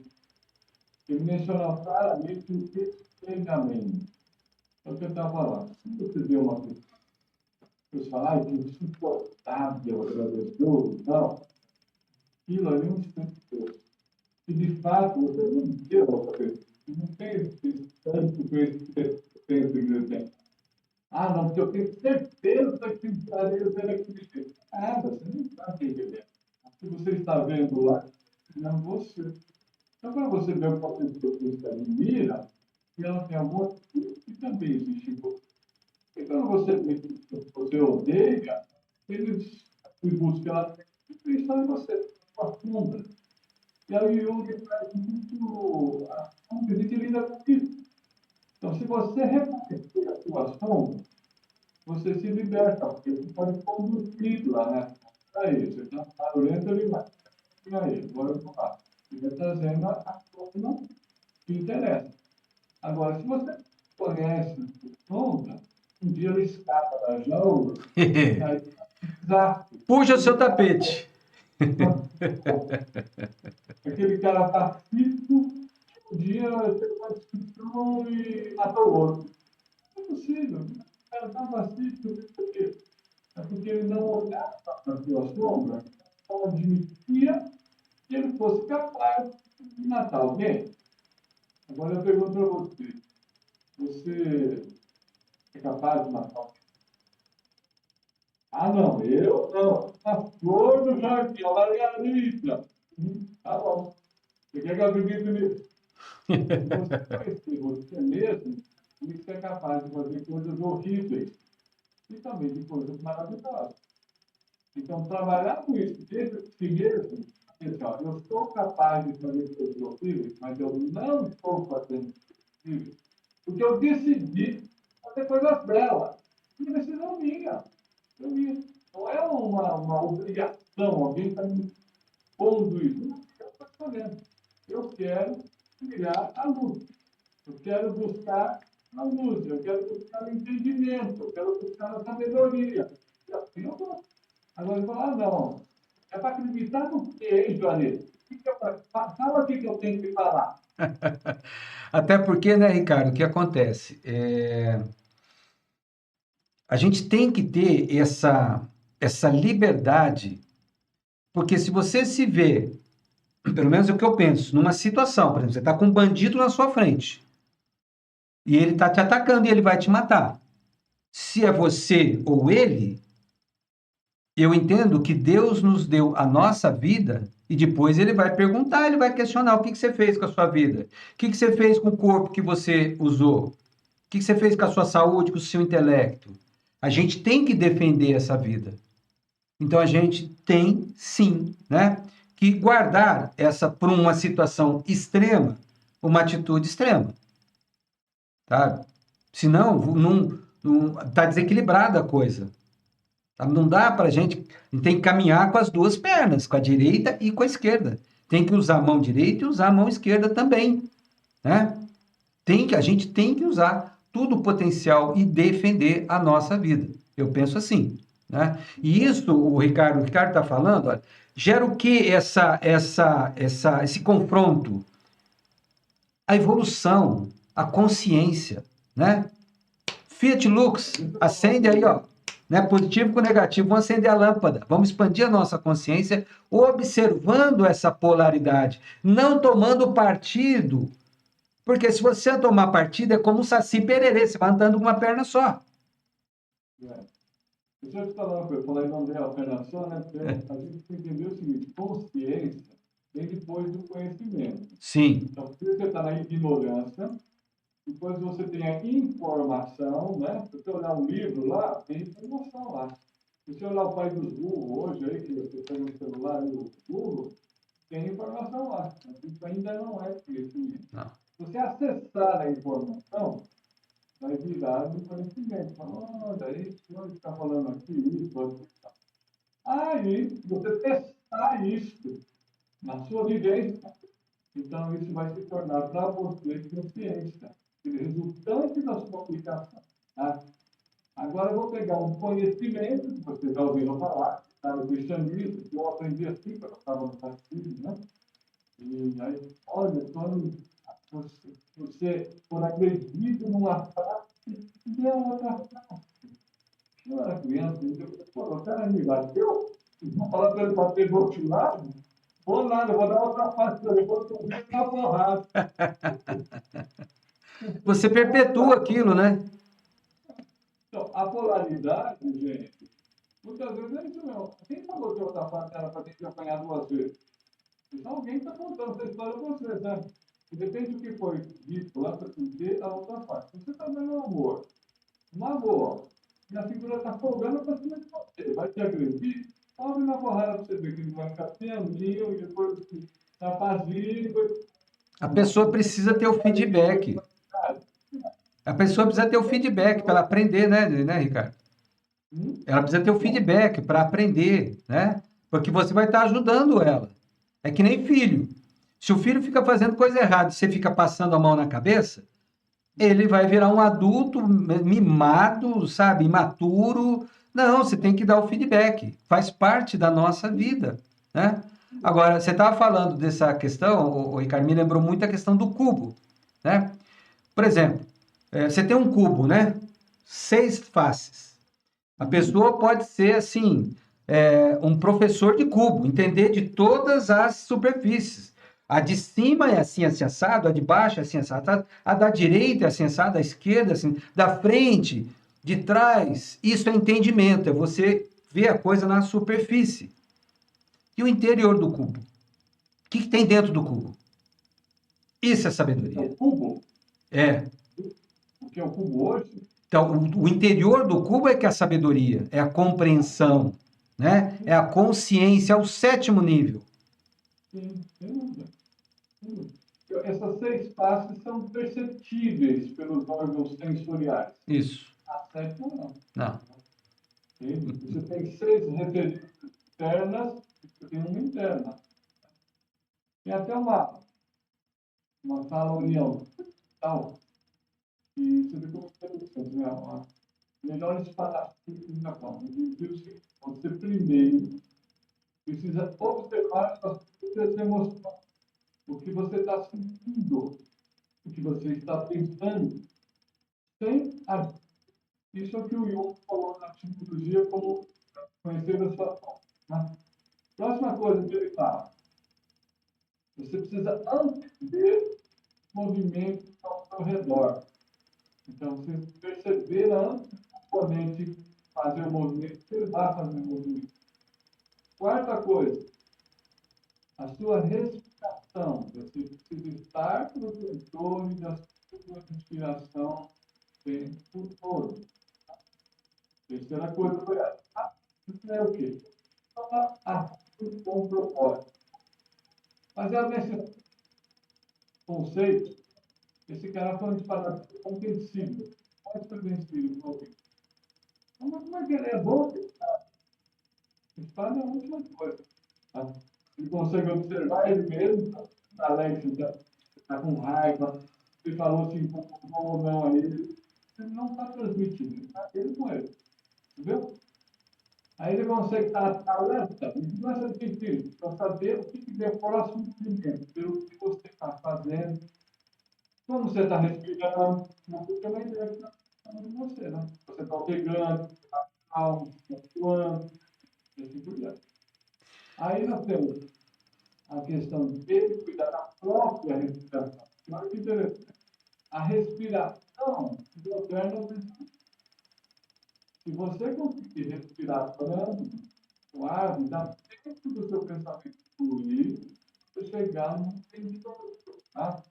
Ele menciona claramente o espelhamento. É o que eu estava falando. Se você vê uma pessoa falar que insuportável atravessou e tal, aquilo ali é um espelho de Deus. E de fato, você não vê outra pessoa. Não tem esse tanto conhecimento que ele tem. Ah, não, porque eu tenho certeza que o Brasil era aquele jeito. Ah, você não está entendendo. O que você está vendo lá, não você. Então, quando você vê uma pessoa que você admira, e ela tem alguma coisa que também existe em você. E quando você vê que você odeia, eles buscam ela estão em você, profunda. E aí o Jung traz muito como que a gente lida com isso. Então, se você reconhecer a sua sombra, você se liberta, porque você pode conduzir lá, né? Aí, você está barulhento, ele vai. E aí, agora eu vou lá. Fica trazendo a sombra que interessa. Agora, se você conhece sombra, um dia ele escapa da jaula, aí desastre. Puxa o seu tapete. Aquele cara pacífico, um dia teve uma discussão e matou o outro. Não é possível. O cara está pacífico, por quê? É porque ele não olhava para a sua sombra, não admitia que ele fosse capaz de matar alguém. Agora eu pergunto para você: você é capaz de matar alguém? Ah, não, eu não. A flor do jardim, a margarita. Tá bom. Você quer que eu acredite nisso? Você conhecer você mesmo, tem que ser capaz de fazer coisas horríveis e também de coisas maravilhosas. Então, trabalhar com isso desde si mesmo, ó, eu sou capaz de fazer coisas horríveis, mas eu não estou fazendo horríveis, porque eu decidi fazer coisas belas. E decisão minha. Não é uma obrigação, alguém está me pondo isso. Não, eu estou fazendo. Eu quero criar a luz. Eu quero buscar a luz, eu quero buscar o entendimento, eu quero buscar a sabedoria. E assim eu vou. Agora ele fala, não, é para acreditar no quê, hein, Joanete? Fala o que eu tenho que falar. Até porque, né, Ricardo, o que acontece? A gente tem que ter essa liberdade, porque se você se vê, pelo menos é o que eu penso, numa situação, por exemplo, você está com um bandido na sua frente, e ele está te atacando e ele vai te matar. Se é você ou ele, eu entendo que Deus nos deu a nossa vida e depois ele vai perguntar, ele vai questionar o que você fez com a sua vida, o que você fez com o corpo que você usou, o que você fez com a sua saúde, com o seu intelecto. A gente tem que defender essa vida. Então a gente tem, sim, né, que guardar essa, por uma situação extrema, uma atitude extrema. Tá? Senão, não tá desequilibrada a coisa. Tá? Não dá para a gente tem que caminhar com as duas pernas, com a direita e com a esquerda. Tem que usar a mão direita e usar a mão esquerda também, né? A gente tem que usar todo o potencial e defender a nossa vida. Eu penso assim, né? E isso, o Ricardo está falando, olha, gera o que esse confronto? A evolução, a consciência, né? Fiat Lux, acende aí, ó. Né? Positivo com negativo, vamos acender a lâmpada, vamos expandir a nossa consciência, observando essa polaridade, não tomando partido, porque se você tomar partido é como um saci pererê, você vai andando com uma perna só. Deixa eu te falar uma coisa, eu falei não de alternação, né? Porque a gente tem que entender o seguinte, consciência vem depois do conhecimento. Sim. Então, se você está na ignorância, depois você tem a informação, né? Se você olhar um livro lá, tem informação lá. Se você olhar o pai dos burros hoje, aí, que você tem no celular e o Google, tem informação lá. Isso ainda não é conhecimento. Não. Se você acessar a informação, vai virar do conhecimento. Olha, aí, o senhor está falando aqui, isso. Aí, você testar isso na sua vivência, então isso vai se tornar para você consciência, resultante da sua aplicação. Tá? Agora eu vou pegar um conhecimento que vocês já ouviram falar, tá? No cristianismo, que eu aprendi assim, quando eu estava no catecismo, né? E aí, olha, quando você for agredido numa frase, dê outra frase. Eu era criança, o cara me bateu, vou falar para ele bater do outro lado, vou nada, vou dar outra face para ele, vou subir na porrada. Você perpetua aquilo, né? Então, a polaridade, gente, muitas vezes é isso mesmo. Quem falou que a outra face era para ter que apanhar duas vezes? Então, alguém está contando essa história para vocês, né? E depende do que foi dito lá para ter a outra face. Você está dando um amor, e a figura está folgando para cima de você, vai te agredir, sobe na porrada para você ver que ele vai ficar pianinho e depois está pazível. A pessoa precisa ter o feedback. A pessoa precisa ter o feedback para ela aprender, né, Ricardo? Ela precisa ter o feedback para aprender, né? Porque você vai estar ajudando ela. É que nem filho. Se o filho fica fazendo coisa errada e você fica passando a mão na cabeça, ele vai virar um adulto mimado, sabe, imaturo. Não, você tem que dar o feedback. Faz parte da nossa vida, né? Agora, você estava falando dessa questão, o Ricardo me lembrou muito a questão do cubo, né? Por exemplo, você tem um cubo, né? 6 faces. A pessoa pode ser, assim, um professor de cubo, entender de todas as superfícies. A de cima é assim, assim, assado, a de baixo é assim, assado, a da direita é assim, assado, a esquerda, assim, da frente, de trás. Isso é entendimento, é você ver a coisa na superfície. E o interior do cubo? O que tem dentro do cubo? Isso é É sabedoria. o cubo, É. o que é o cubo hoje, Então, o interior do cubo é que é a sabedoria, é a compreensão, né? É a consciência, é o sétimo nível. sim, sem dúvida. Sem dúvida. Essas 6 faces são perceptíveis pelos órgãos sensoriais. Isso. A sétima não. Não. Entende? Você tem 6 referências externas e você tem uma interna. Tem até uma sala oriental que você vê como é interessante, né? Uma melhor espadachim do Japão. Ele diz o seguinte: você primeiro precisa observar as suas emoções, o que você está sentindo, o que você está pensando, sem agir. Isso é o que o Jung falou na psicologia como conhecer a sua forma. Né? Próxima coisa que ele fala, você precisa antever movimentos ao seu redor. Então, você perceber antes de sua mente fazer o movimento, você vai fazer o movimento. Quarta coisa, a sua respiração. Você precisa estar no controle da sua respiração o tempo todo. Terceira coisa foi essa. Isso é o quê? Agir com propósito. Mas é nesse conceito, esse cara foi um disparate compreensível. Mais compreensível. Mas como é que ele é bom? Espada é a última coisa. Tá? Ele consegue observar ele mesmo, Alex está com raiva, ele falou assim, bom ou não a ele não está transmitindo, ele está ele com ele. Entendeu? Aí ele consegue estar alerta, vigilância de sentido, para saber o que vem próximo do momento, pelo que você está fazendo, como você está respirando, você também deve estar falando de você, né? Você está pegando, você está calmo, você está suando, e assim por diante. Aí nós temos a questão de cuidar da própria respiração. Olha que interessante. A respiração governa o pensamento. Se você conseguir respirar plano, suave, dá tempo do seu pensamento fluir, você chegar no entendimento. Tá?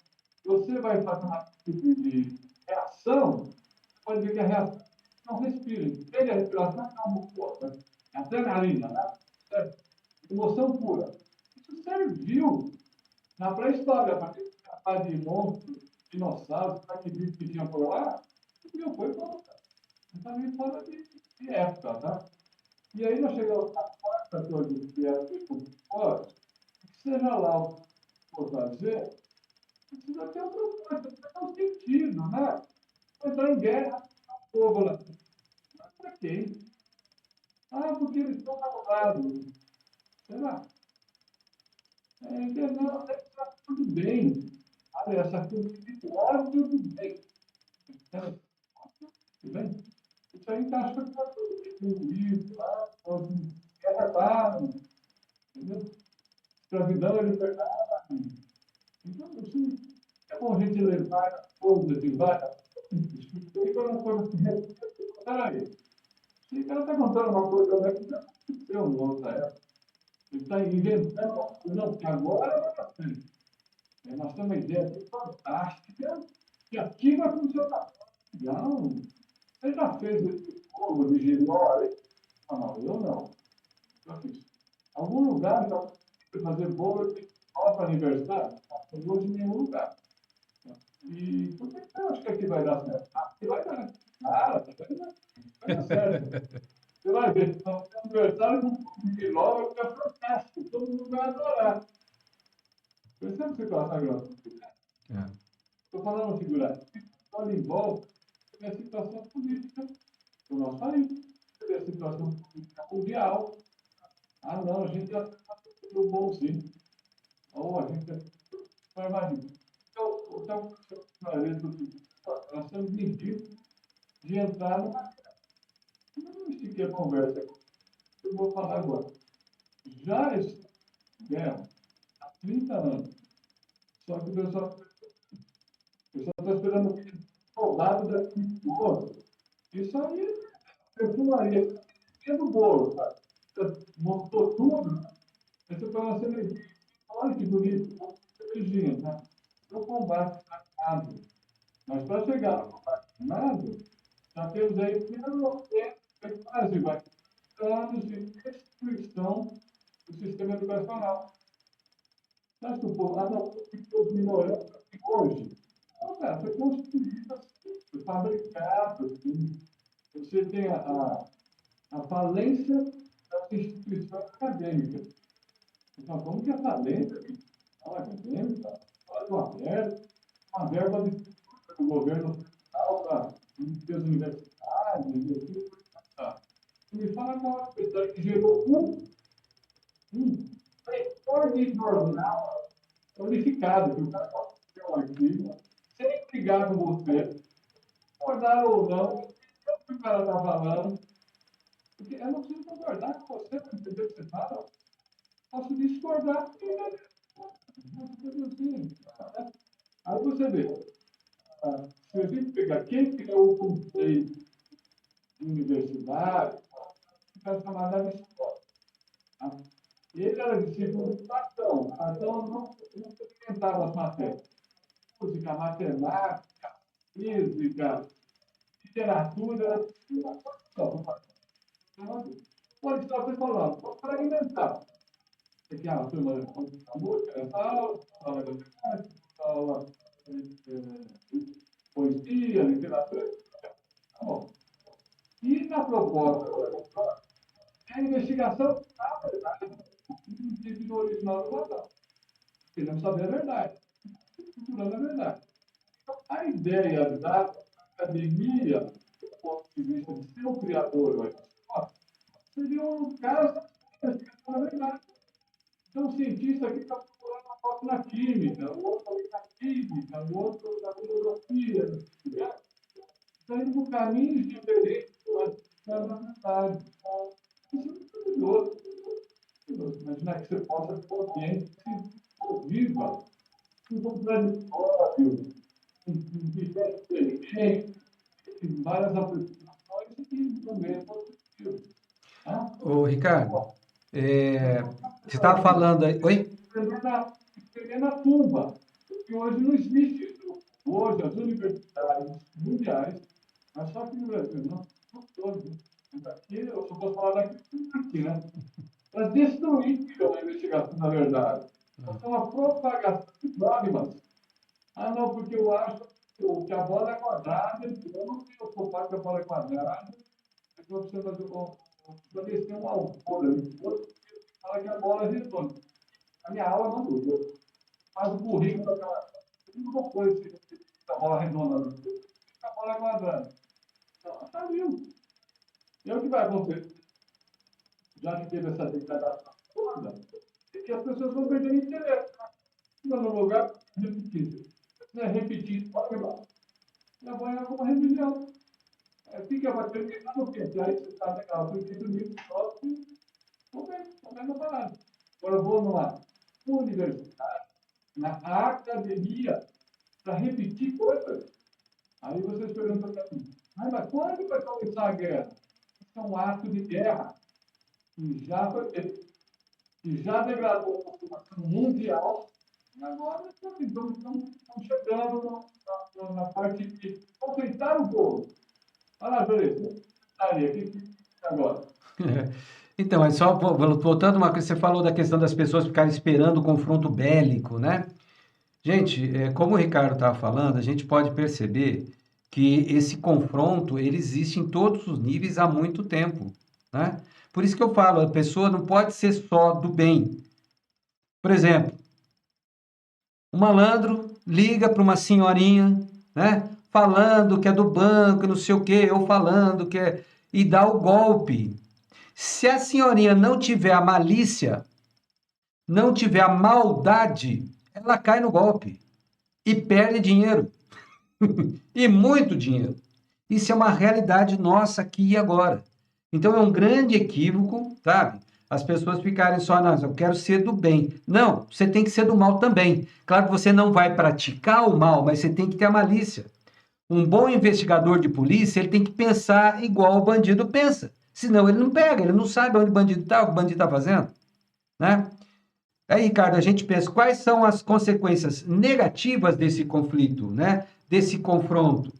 Você vai fazer uma atitude de reação, você pode ver que a reação não respira. Entende? A respiração é uma força, é adrenalina, né? É emoção pura. Isso serviu na pré-história, para quem capaz de monstros, dinossauros, para que bicho que tinha por lá, não foi bom, cara. Também fora de época, tá? E aí nós chegamos à quarta coisa que é o forte, que seja lá o que for fazer, precisa ter um propósito, precisa ter um sentido, né? Entrar em guerra, o povo lá. Mas para quem? Ah, porque eles estão namorados. Será? Não, está tudo bem. Olha, essa coisa de ódio do bem. Tudo bem? Isso aí encaixa com o livro, lá, é arrebado, entendeu? Escravidão é liberdade. Então, assim, é bom a gente levar a coisa de várias. Expliquei para uma coisa que peraí, esse cara está contando uma coisa né, que já aconteceu em outra época. Ele está inventando uma coisa, não, que agora vai para frente. Nós temos uma ideia fantástica que aqui vai funcionar. Não, você já fez esse jogo de Giló? Ah, não, eu não. Já fiz. Algum lugar já foi fazer bolo de para aniversário? Não hoje em nenhum lugar. E por que você acha que aqui vai dar certo? Aqui vai dar. Cara, vai dar certo. Você vai ver, então, aniversário com Giló vai ficar fantástico. Todo mundo vai adorar. Percebe que você está sagrado? É. Estou falando figurativo. olha em volta, você vê a situação política do nosso país, você vê a situação política mundial. Ah, não, a gente já está tudo bonzinho. Ou a gente vai imaginar. Então, nós estamos medindo de entrar numa. Não estiquei a conversa. Eu vou falar agora. Já estiveram há 30 anos. Só que o pessoal está esperando o lado daqui do outro. Isso aí é perfumaria. É do bolo, sabe? Você montou tudo. Aí você põe uma cervejinha. Olha que bonito. Cervejinha, né? O combate armado. Mas para chegar no combate armado, já temos aí pelo menos quase vai anos de destruição do sistema educacional. Você acha que o povo, não, ficou ignorante hoje? Não, cara, foi construído assim, foi fabricado assim. Você tem a falência das instituições acadêmicas. Então, como que a falência da instituição acadêmica faz uma verba do governo federal para as universidades, tá? Me fala qual a pessoa que gerou um leitor de jornal qualificado, que o cara pode ter um artigo, sem brigar com você, concordar ou não, o que o cara está falando, porque eu não preciso concordar com você para entender o que você fala, posso discordar, assim, aí você vê, se a gente pegar quem criou o conceito de universidade, fica chamada de escola. Tá? Ele era discípulo de Platão. Platão não experimentava as matérias. Música, matemática, física, literatura, o Aristóteles falava, vamos fragmentar. Aqui a turma da música, tal, aula de matemática, aula de poesia, literatura. Tá bom. E na proposta, a investigação da verdade, no original do Platão. Queremos saber a verdade, procurando a verdade. Então, a ideia da academia, do ponto de vista de ser o criador, seria um caso de investigação da verdade. Então, o cientista que está procurando uma foto na química, o outro na física, o outro na filosofia, né? Está indo por caminhos diferentes, mas na verdade. Isso é muito curioso. Imaginar que você possa ter um ambiente que viva um contraditório, inteligente, em várias aplicações e também é positivo. Ô, Ricardo, você estava falando aí. Oi? Escrever na tumba, porque hoje não existe isso. Hoje, as universidades mundiais, mas só que no Brasil, não todos. Aqui, eu só posso falar daqui, né? Elas destruíram a investigação, na verdade. É uma propagação de dogmas. Ah, não, porque eu acho que a bola é quadrada, eu não tenho culpado que a bola é quadrada, então você vai descer um autor ali, outro fala que a bola é redonda. A minha aula não mudou. Mas o currículo daquela. Não colocou essa bola redonda, a bola é quadrada. Então, está vivo. E é o que vai acontecer? Já que teve essa declaração toda, é que as pessoas vão perder interesse. No lugar, repetir. Se é repetir, pode levar. E amanhã é uma religião. Fica vai terminar no quê? Aí você está naquela princípio livre, só que não vem na parada. Agora eu vou numa universidade, na academia, para repetir coisas. Aí vocês perguntam para mim, mas quando vai começar a guerra? Isso é um ato de guerra que já foi feito, que já degradou a população mundial, e agora estão chegando na parte de confeitar o povo. Olha lá, beleza. Aqui agora. Então, é só voltando uma coisa, você falou da questão das pessoas ficarem esperando o confronto bélico, né? Gente, como o Ricardo estava falando, a gente pode perceber que esse confronto ele existe em todos os níveis há muito tempo, né? Por isso que eu falo, a pessoa não pode ser só do bem. Por exemplo, um malandro liga para uma senhorinha, né? falando que é do banco, não sei o quê, ou falando que é... e dá o golpe. Se a senhorinha não tiver a malícia, não tiver a maldade, ela cai no golpe e perde dinheiro. E muito dinheiro. Isso é uma realidade nossa aqui e agora. Então é um grande equívoco, sabe? As pessoas ficarem só, não, eu quero ser do bem. Não, você tem que ser do mal também. Claro que você não vai praticar o mal, mas você tem que ter a malícia. Um bom investigador de polícia, ele tem que pensar igual o bandido pensa. Senão ele não pega, ele não sabe onde o bandido está, o que o bandido está fazendo, né? Aí, Ricardo, a gente pensa quais são as consequências negativas desse conflito, né? Desse confronto.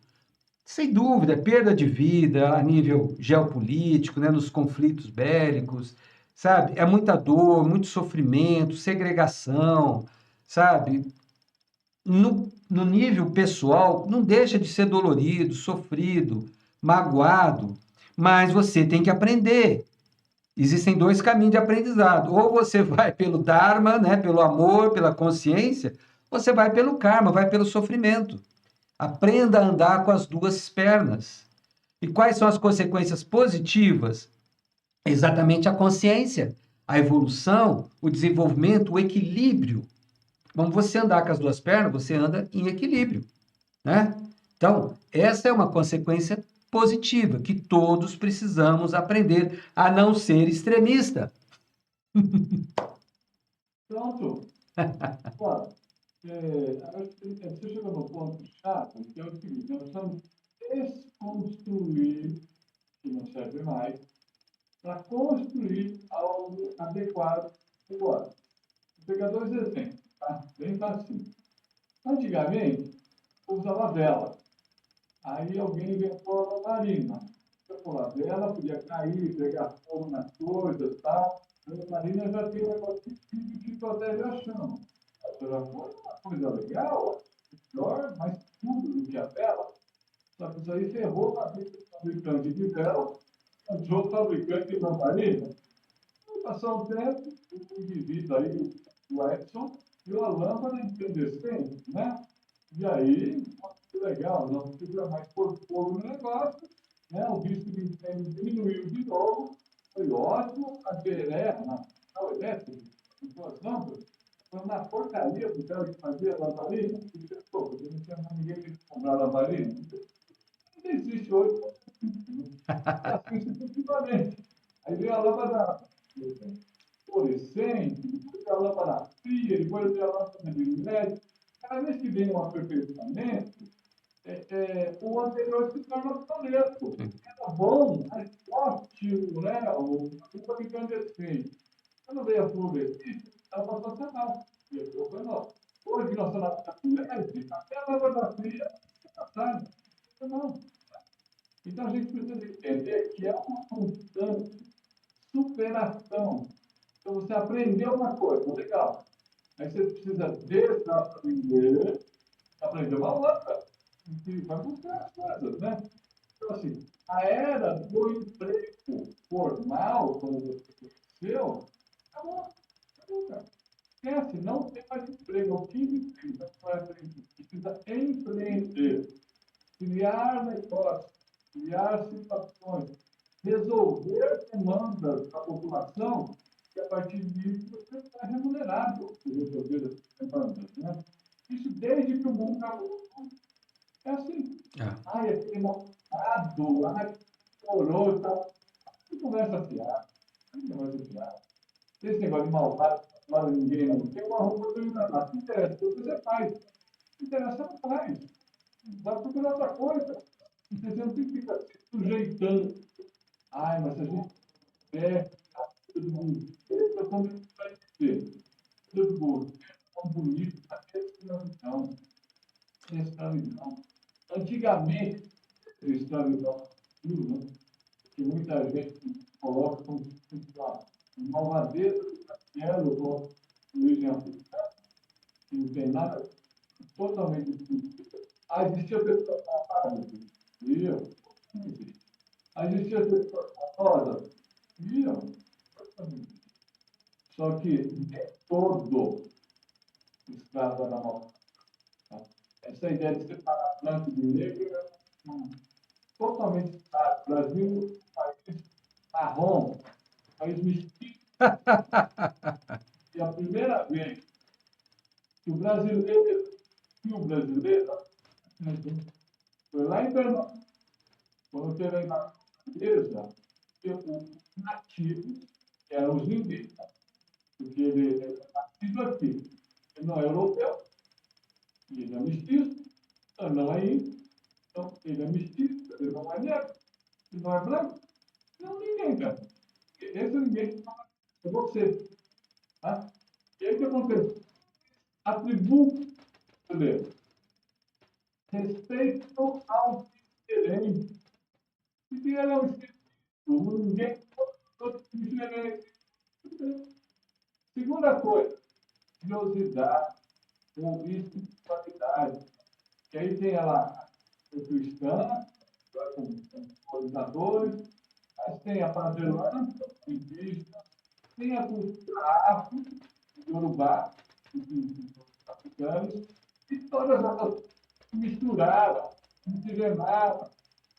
Sem dúvida, perda de vida a nível geopolítico, né? Nos conflitos bélicos, sabe? É muita dor, muito sofrimento, segregação, sabe? No nível pessoal, não deixa de ser dolorido, sofrido, magoado, mas você tem que aprender. Existem dois caminhos de aprendizado. Ou você vai pelo Dharma, né, pelo amor, pela consciência, ou você vai pelo karma, vai pelo sofrimento. Aprenda a andar com as duas pernas. E quais são as consequências positivas? Exatamente a consciência, a evolução, o desenvolvimento, o equilíbrio. Quando você andar com as duas pernas, você anda em equilíbrio, né? Então, essa é uma consequência positiva que todos precisamos aprender a não ser extremista. Pronto. Olha, acho que você chegou no ponto chato, que é o seguinte: nós precisamos desconstruir, que não serve mais, para construir algo adequado agora. Vou pegar dois exemplos, tá? Bem fácil. Antigamente, usava vela. Aí alguém inventou a lamparina. A vela podia cair, pegar fogo nas coisas e tal. A lamparina já tem um negócio que protege a chama. Essa já foi uma coisa legal, melhor, mais tudo do que a vela. Só que isso aí ferrou a vida do fabricante de vela, o fabricante de lamparina. Passou um tempo, o indivíduo aí, o Edson, viu a lâmpada incandescente, né? E aí, que legal, não precisa mais pôr fogo no negócio, né? O risco de incêndio diminuiu de novo, foi ótimo, a Beré, na central elétrica, com duas lâmpadas, foi uma porcaria do cara que fazia lamparina, e pensou, porque não tinha mais ninguém que comprar lamparina. Não existe hoje, assim sucessivamente. Aí veio a lâmpada fluorescente, depois veio a lâmpada fria, depois veio a lâmpada de LED. Cada vez que vem um aperfeiçoamento, o anterior se torna obsoleto. Era bom, mas ótimo, né? O incandescente. Quando veio a fluorescente, ela passou a ser mal. Hoje que nós estamos na LED, até a lâmpada fria é passada. Não. Então a gente precisa entender que é uma constante superação. Então você aprendeu uma coisa, legal. Aí você precisa desaprender, aprender uma outra, e vai buscar as coisas, né? Então, assim, a era do emprego formal, como você conheceu, acabou. Acabou, cara. Esquece, não tem mais emprego. O que precisa empreender, criar negócios, criar situações, resolver demandas da população, e a partir disso você está remunerado por resolver essas demandas. Né? Isso desde que o mundo acabou. É assim. Ai, aquele malvado, ai, chorou e tal. Que conversa fiada. Que conversa fiada. Esse negócio de malvado, não ninguém não tem uma roupa que não se interessa, você faz. Se interessa, não faz. Vai procurar outra coisa. Você não tem que ficar se sujeitando. Ai, mas se a gente é todo mundo, eu também vai dizer, todo mundo, é tão bonito, até escravidão. Escravidão. Antigamente, escravidão, né? Que muita gente coloca como malvadeza do castelo, como origem africana, que não tem nada, totalmente distinto. Ah, existia pessoa árabe, viu? Não existe. Ah, existia pessoa rosa, viu? Só que nem todo escravo era mal. Essa ideia de separar branco de negro é totalmente claro. O Brasil é um país marrom, um país mestiço. E a primeira vez que o brasileiro e o brasileiro foi lá em Pernambuco, quando teve a invasão portuguesa, os nativos, que eram os indígenas, porque ele é nascido aqui, ele não é europeu, ele é mestiço, então não é índio, então ele é mestiço, ele não é negro, ele não é branco, não ninguém, cara. Esse ninguém é você. Tá? E aí o que acontece? Atributo brasileiro. Respeito ao diferente. Se ele é um espírito, ninguém todo diferente. Segunda coisa, curiosidade ou espiritualidade. Que aí tem lá o cristã, com colonizadores, mas tem a prazerana, indígena, tem a cultura afro, Yorubá, os africanos, e todas elas misturaram, miscigenaram.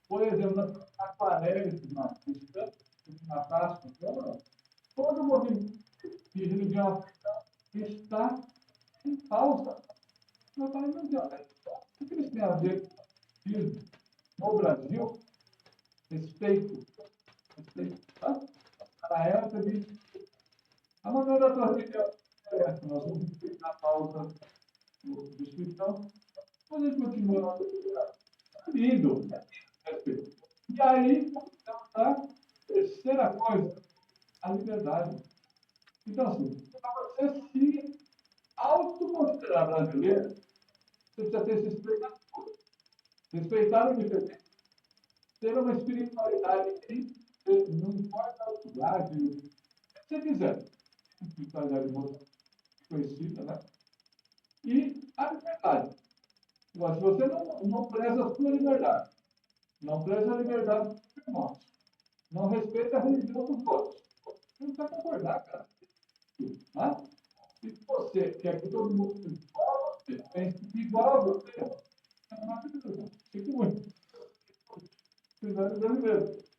Por exemplo, nas aquarelas, na Páscoa, todo o movimento de religião africana está em pausa. Não está em mundial. O que eles têm a ver com isso? No Brasil, respeito, tá? A época de a maneira da tua religião é essa. Nós vamos na pausa do escritório, mas a gente continua lindo. E aí, então, a terceira coisa, a liberdade. Então, assim, para você se autoconsiderar brasileiro, você precisa ter esses três atitudes. Respeitar o diferente, ter uma espiritualidade que não importa a lugar, se você quiser. Espiritualidade conhecida, né? E a liberdade. Mas se você não preza a sua liberdade, não preza a liberdade dos irmãos, não respeita a religião dos outros, você não precisa concordar, cara. Tá? Se você quer que todo mundo seja igual a você, pense igual a você, não acredito. Fique muito. Cuidado brasileiro.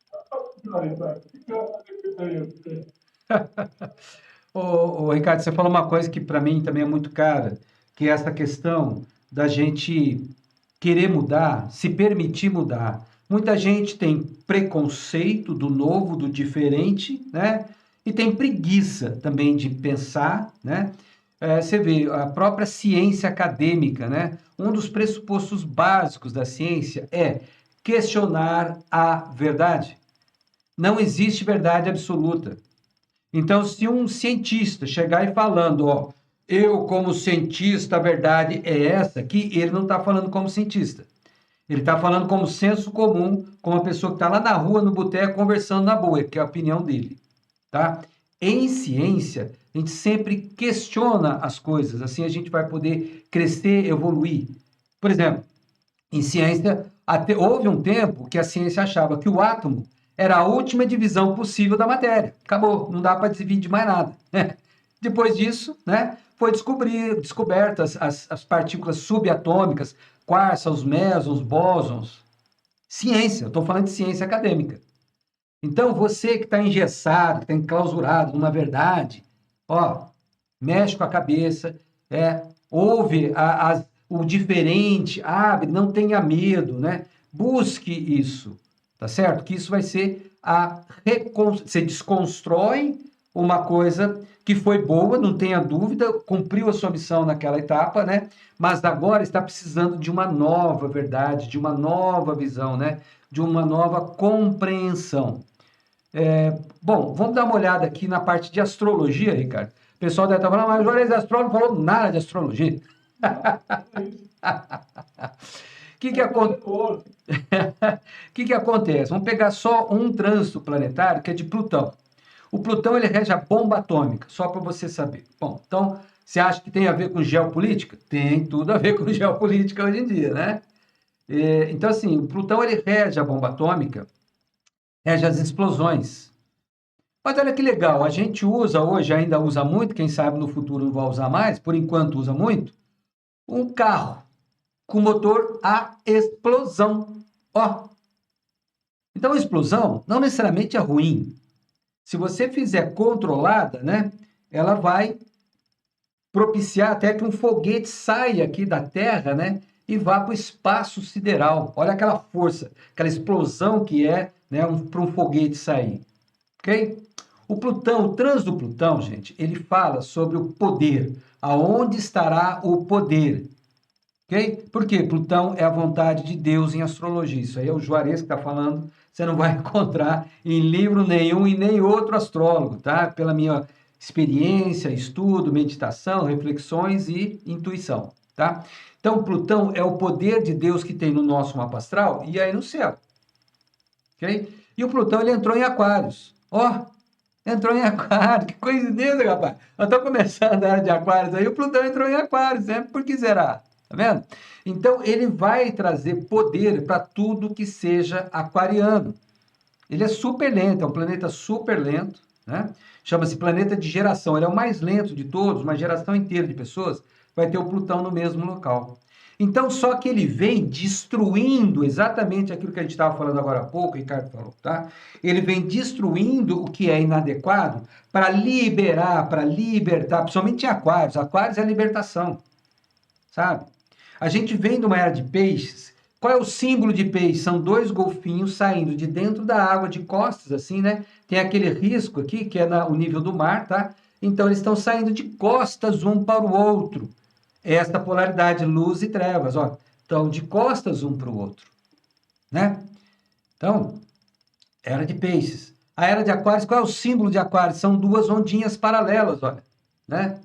Ô, Ricardo, você falou uma coisa que para mim também é muito cara, que é essa questão da gente querer mudar, se permitir mudar. Muita gente tem preconceito do novo, do diferente, né? E tem preguiça também de pensar, né? Você vê a própria ciência acadêmica, né? Um dos pressupostos básicos da ciência é questionar a verdade. Não existe verdade absoluta. Então, se um cientista chegar e falando, ó, eu como cientista, a verdade é essa aqui, ele não está falando como cientista. Ele está falando como senso comum, como uma pessoa que está lá na rua, no boteco, conversando na boa, que é a opinião dele, tá? Em ciência, a gente sempre questiona as coisas, assim a gente vai poder crescer, evoluir. Por exemplo, em ciência, houve um tempo que a ciência achava que o átomo era a última divisão possível da matéria. Acabou, não dá para dividir mais nada. Depois disso, né, foi descobertas as partículas subatômicas, quarks, os mesons, os bósons. Ciência, eu estou falando de ciência acadêmica. Então, você que está engessado, que está enclausurado numa verdade, ó, mexe com a cabeça, ouve o diferente, abre, não tenha medo, né? Busque isso, tá certo? Que isso vai ser você desconstrói uma coisa que foi boa, não tenha dúvida, cumpriu a sua missão naquela etapa, né? Mas agora está precisando de uma nova verdade, de uma nova visão, né? De uma nova compreensão. Bom, vamos dar uma olhada aqui na parte de astrologia, Ricardo. O pessoal deve estar falando, mas o Juarez Astrólogo não falou nada de astrologia. O que acontece? Vamos pegar só um trânsito planetário, que é de Plutão. O Plutão, ele rege a bomba atômica, só para você saber. Bom, então, você acha que tem a ver com geopolítica? Tem tudo a ver com geopolítica hoje em dia, né? Então, assim, o Plutão, ele rege a bomba atômica, rege as explosões. Mas olha que legal, a gente usa hoje, ainda usa muito, quem sabe no futuro não vai usar mais, por enquanto usa muito, um carro. com motor a explosão. Ó. Então, a explosão não necessariamente é ruim. Se você fizer controlada, né, ela vai propiciar até que um foguete saia aqui da Terra, né, e vá para o espaço sideral. Olha aquela força, aquela explosão que é, né, para um foguete sair. Ok? O Plutão, o trânsito do Plutão, gente, ele fala sobre o poder. Aonde estará o poder? Ok? Porque Plutão é a vontade de Deus em astrologia. Isso aí é o Juarez que está falando. Você não vai encontrar em livro nenhum e nem outro astrólogo, tá? Pela minha experiência, estudo, meditação, reflexões e intuição, tá? Então, Plutão é o poder de Deus que tem no nosso mapa astral e aí no céu. Ok? E o Plutão, ele entrou em Aquários. Ó, entrou em Aquário, que coincidência, rapaz. Nós estamos começando a era de Aquários aí, o Plutão entrou em Aquários, sempre por que será? Tá vendo? Então, ele vai trazer poder para tudo que seja aquariano. Ele é super lento, é um planeta super lento, né? Chama-se planeta de geração. Ele é o mais lento de todos, uma geração inteira de pessoas vai ter o Plutão no mesmo local. Então, só que ele vem destruindo exatamente aquilo que a gente estava falando agora há pouco, o Ricardo falou, tá? Ele vem destruindo o que é inadequado para liberar, para libertar, principalmente em Aquários. Aquários é a libertação, sabe? A gente vem de uma era de peixes. Qual é o símbolo de peixe? São dois golfinhos saindo de dentro da água, de costas, assim, né? Tem aquele risco aqui, que é o nível do mar, tá? Então, eles estão saindo de costas um para o outro. Esta polaridade, luz e trevas, ó. Estão de costas um para o outro, né? Então, era de peixes. A era de Aquários, qual é o símbolo de Aquários? São duas ondinhas paralelas, olha, né?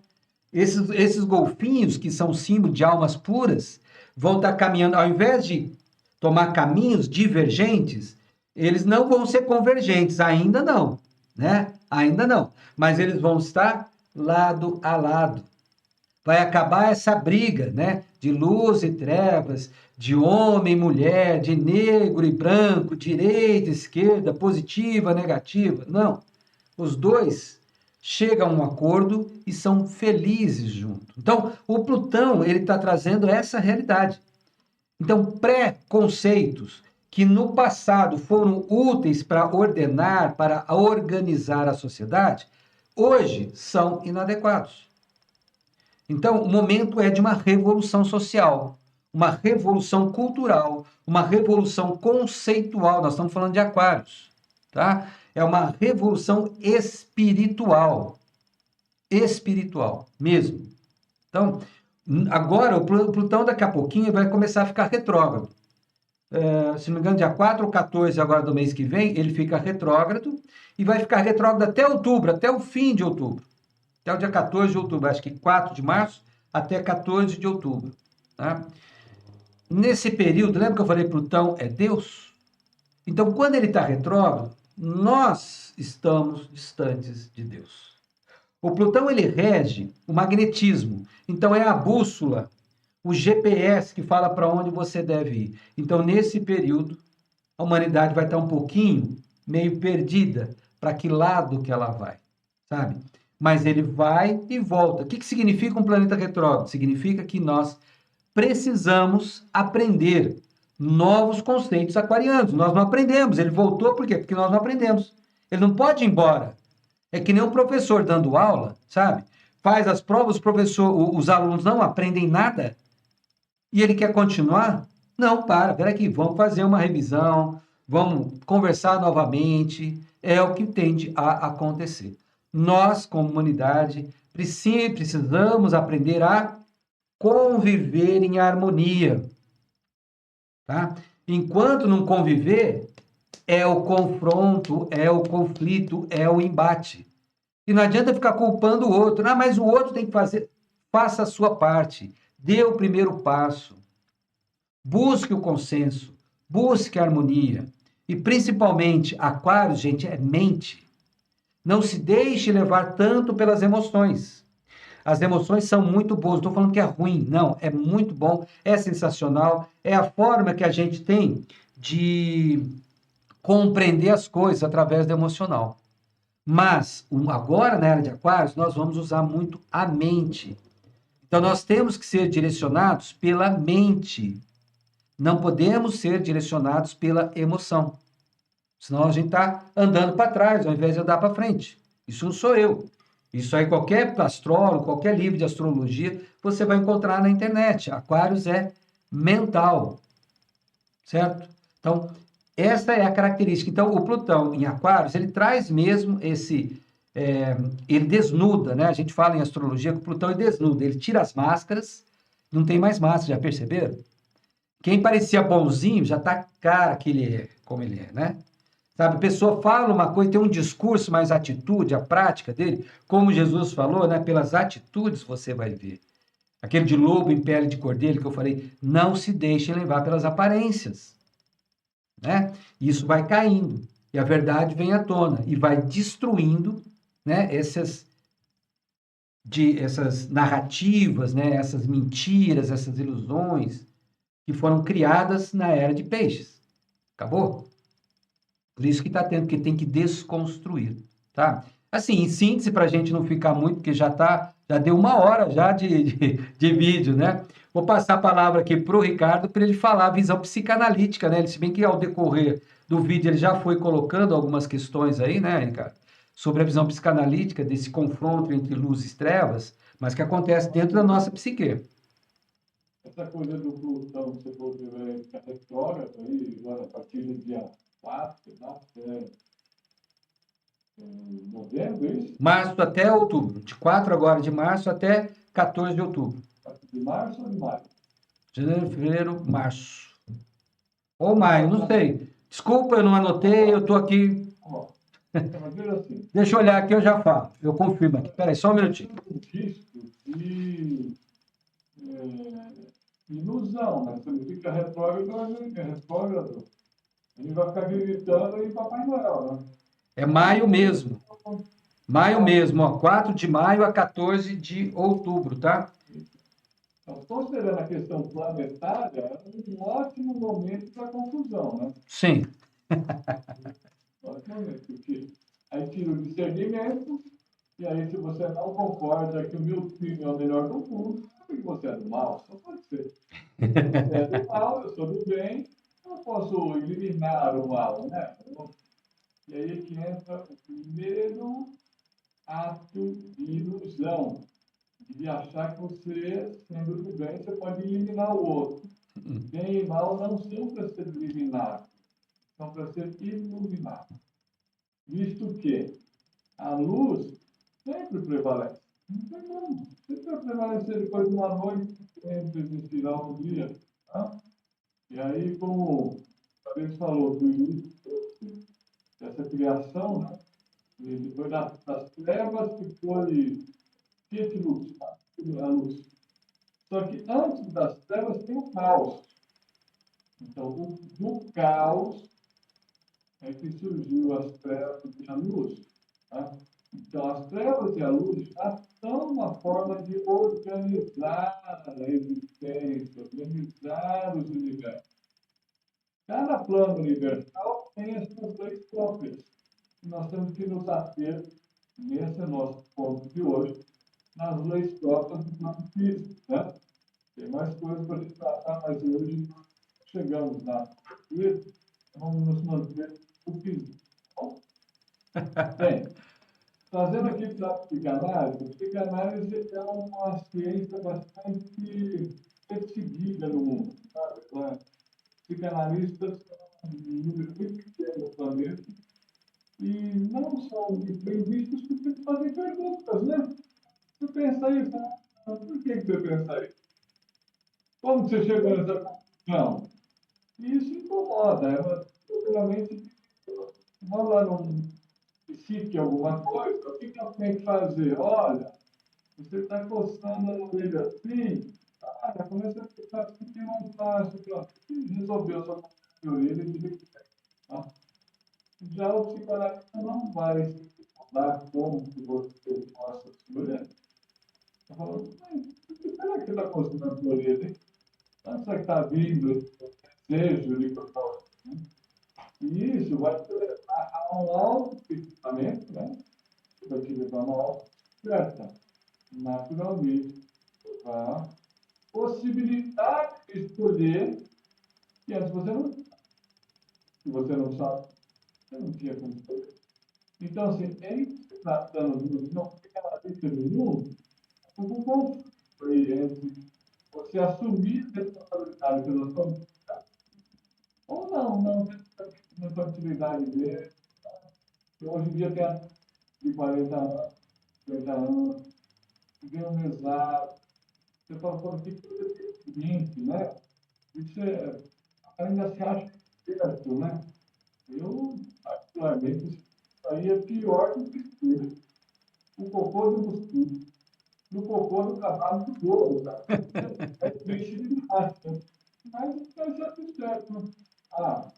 Esses golfinhos, que são símbolo de almas puras, vão estar caminhando, ao invés de tomar caminhos divergentes, eles não vão ser convergentes, ainda não, né? Ainda não. Mas eles vão estar lado a lado. Vai acabar essa briga, né? De luz e trevas, de homem e mulher, de negro e branco, direita, esquerda, positiva, negativa. Não. Os dois chegam a um acordo e são felizes juntos. Então, o Plutão, ele está trazendo essa realidade. Então, pré-conceitos que no passado foram úteis para ordenar, para organizar a sociedade, hoje são inadequados. Então, o momento é de uma revolução social, uma revolução cultural, uma revolução conceitual. Nós estamos falando de Aquários, tá? É uma revolução espiritual. Espiritual, mesmo. Então, agora, o Plutão daqui a pouquinho vai começar a ficar retrógrado. Se não me engano, dia 4 ou 14 agora do mês que vem, ele fica retrógrado e vai ficar retrógrado até outubro, até o fim de outubro. Até o dia 14 de outubro, acho que 4 de março até 14 de outubro. Tá? Nesse período, lembra que eu falei Plutão é Deus? Então, quando ele está retrógrado, nós estamos distantes de Deus. O Plutão, ele rege o magnetismo. Então, é a bússola, o GPS que fala para onde você deve ir. Então, nesse período, a humanidade vai estar um pouquinho meio perdida para que lado que ela vai, sabe? Mas ele vai e volta. O que significa um planeta retrógrado? Significa que nós precisamos aprender novos conceitos aquarianos. Nós não aprendemos. Ele voltou por quê? Porque nós não aprendemos. Ele não pode ir embora. É que nem um professor dando aula, sabe? Faz as provas, os alunos não aprendem nada e ele quer continuar? Não, pera aqui, vamos fazer uma revisão, vamos conversar novamente. É o que tende a acontecer. Nós, como humanidade, precisamos aprender a conviver em harmonia. Tá? Enquanto não conviver, é o confronto, é o conflito, é o embate. E não adianta ficar culpando o outro. Ah, mas o outro tem que fazer. Faça a sua parte. Dê o primeiro passo. Busque o consenso. Busque a harmonia. E principalmente, Aquário, gente, é mente. Não se deixe levar tanto pelas emoções. As emoções são muito boas. Não estou falando que é ruim. Não, é muito bom. É sensacional. É a forma que a gente tem de compreender as coisas através do emocional. Mas, agora, na era de Aquários, nós vamos usar muito a mente. Então, nós temos que ser direcionados pela mente. Não podemos ser direcionados pela emoção. Senão a gente está andando para trás, ao invés de andar para frente. Isso não sou eu. Isso aí, qualquer astrólogo, qualquer livro de astrologia, você vai encontrar na internet. Aquários é mental, certo? Então, essa é a característica. Então, o Plutão em Aquários, ele traz mesmo ele desnuda, né? A gente fala em astrologia que o Plutão ele desnuda, ele tira as máscaras, não tem mais máscara, já perceberam? Quem parecia bonzinho já tá cara que ele é, como ele é, né? Sabe, a pessoa fala uma coisa, tem um discurso, mas a atitude, a prática dele, como Jesus falou, né? Pelas atitudes você vai ver. Aquele de lobo em pele de cordeiro que eu falei, não se deixe levar pelas aparências, né? Isso vai caindo e a verdade vem à tona e vai destruindo, né? Essas narrativas, né? Essas mentiras, essas ilusões que foram criadas na era de peixes. Acabou? Por isso que está tendo, que tem que desconstruir, tá? Assim, em síntese, para a gente não ficar muito, porque já deu uma hora já de vídeo, né? Vou passar a palavra aqui para o Ricardo para ele falar a visão psicanalítica, né? Se bem que ao decorrer do vídeo ele já foi colocando algumas questões aí, né, Ricardo? Sobre a visão psicanalítica desse confronto entre luz e trevas, mas que acontece dentro da nossa psique. Essa coisa do Plutão, que você pode ver, ficar retrógrado aí, agora a partir do dia 4, tá? Novembro, é isso? Março até outubro. De 4 agora de março até 14 de outubro. De março ou de maio? Janeiro, fevereiro, março. Ou maio, não sei. Desculpa, eu não anotei, eu estou aqui. Ó, mas veja assim, Deixa eu olhar aqui, eu já falo. Eu confirmo aqui. Peraí, só um minutinho. um risco de ilusão, né? Você não fica retrógrado, a gente é retrógrado. A gente vai ficar gritando em Papai Noel, né? É maio mesmo. Maio mesmo, ó. 4 de maio a 14 de outubro, tá? Então, considerando a questão planetária, é um ótimo momento para confusão, né? Sim. Ótimo momento, porque aí tira o discernimento, e aí se você não concorda que o meu filho é o melhor do mundo, sabe que você é do mal? Só pode ser. Você é do mal, eu sou do bem, eu não posso eliminar o mal, né? E aí é que entra o primeiro ato de ilusão, de achar que você, sendo do bem, você pode eliminar o outro. Bem e mal não são para ser eliminados, são para ser iluminados. Visto que a luz sempre prevalece. Não tem como. Sempre vai prevalecer depois de uma noite, sempre existirá um dia. Tá? E aí, como a gente falou do início dessa criação, né? E depois das trevas que foi que luz, a luz. Só que antes das trevas tem o caos. Então, do caos é que surgiu as trevas e a luz. Tá? Então, as trevas e a luz já são uma forma de organizar a existência, organizar os universos. Cada plano universal tem as suas leis próprias. E nós temos que nos ater, nesse nosso ponto de hoje, nas leis próprias do plano físico. Né? Tem mais coisas para a gente tratar, mas hoje chegamos na física, vamos nos manter o físico. Bom, bem, trazendo aqui para a psicanálise é uma ciência bastante perseguida no mundo. Sabe? Psicanalistas são um número muito pequeno no planeta e não são bem vistos porque fazem perguntas, né? Você pensa isso? Né? Por que você pensa isso? Como você chegou nessa conclusão? E isso incomoda. Primeiramente, vamos lá num psique alguma coisa, o que eu tenho que fazer? Olha, você está coçando a orelha assim, já começa a ficar assim que não fácil, resolveu a sua orelha e direito. Tá? Já o psicanalista não vai dar como que você possa se olhar. Está falando, mas por que será que está coçando a sua orelha? Onde será que está vindo esse desejo de propósito? Né? E isso vai te levar a um autoconhecimento, né? Vai te levar a uma autodescoberta. Naturalmente, vai E antes se você não sabe, você não tinha como saber. Então, assim, ele tratando de não ficar na lista nenhum, um conflito aí entre você assumir a responsabilidade pela sua vida, ou não ter responsabilidade dele. Hoje em dia tem de 40 anos, 50 anos, que ganha um mesado. Você fala, pô, que coisa seguinte, né? Isso ainda se acha certo, né? Eu, particularmente, isso aí é pior do que isso. O cocô do mosquito, no cocô do cavalo do bolo, cara. É triste demais, né? Mas já tudo certo, né? Ah,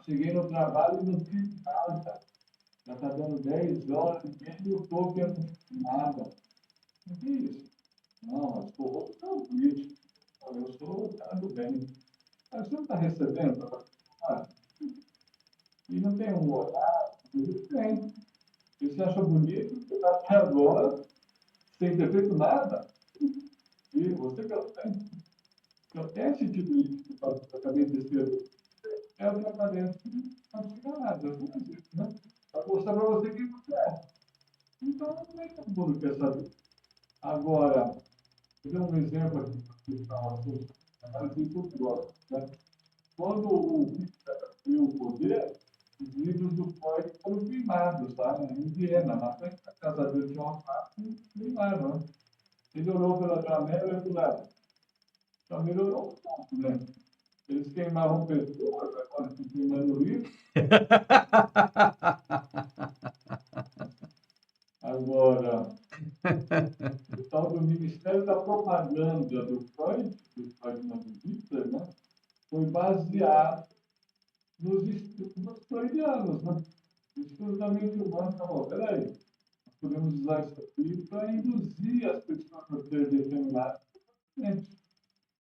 cheguei no trabalho e não fiz nada. Já está dando 10 horas e eu estou vendo nada. Não que isso. Não, mas o não político. Eu sou o cara do bem. Mas você não está recebendo? Ah, e não tem um horário? Não tem. E você acha bonito? Você está até agora sem ter feito nada? E você que eu tenho esse tipo de que eu acabei de dizer, é o que aparece não fica nada. Não existe, né? Para mostrar para você quem você é. Então, não é que todo mundo quer saber. Agora, vou dar um exemplo aqui para vocês, análise cultural, né? Quando o Hitler assumiu o poder, os livros do Freud foram queimados, tá? Em Viena, na frente da casa dele, tinha uma parte e queimaram, né? Ele olhou pela janela e falou, já melhorou um pouco, né? Eles queimavam pessoas, agora estão queimando livro. Agora, o tal do Ministério da Propaganda do Freud não do Hitler, né? Foi baseado nos estudos freudianos, né? Os estudos da mente humana falou, peraí, nós podemos usar isso aqui para induzir as pessoas a ter determinados comportamentos.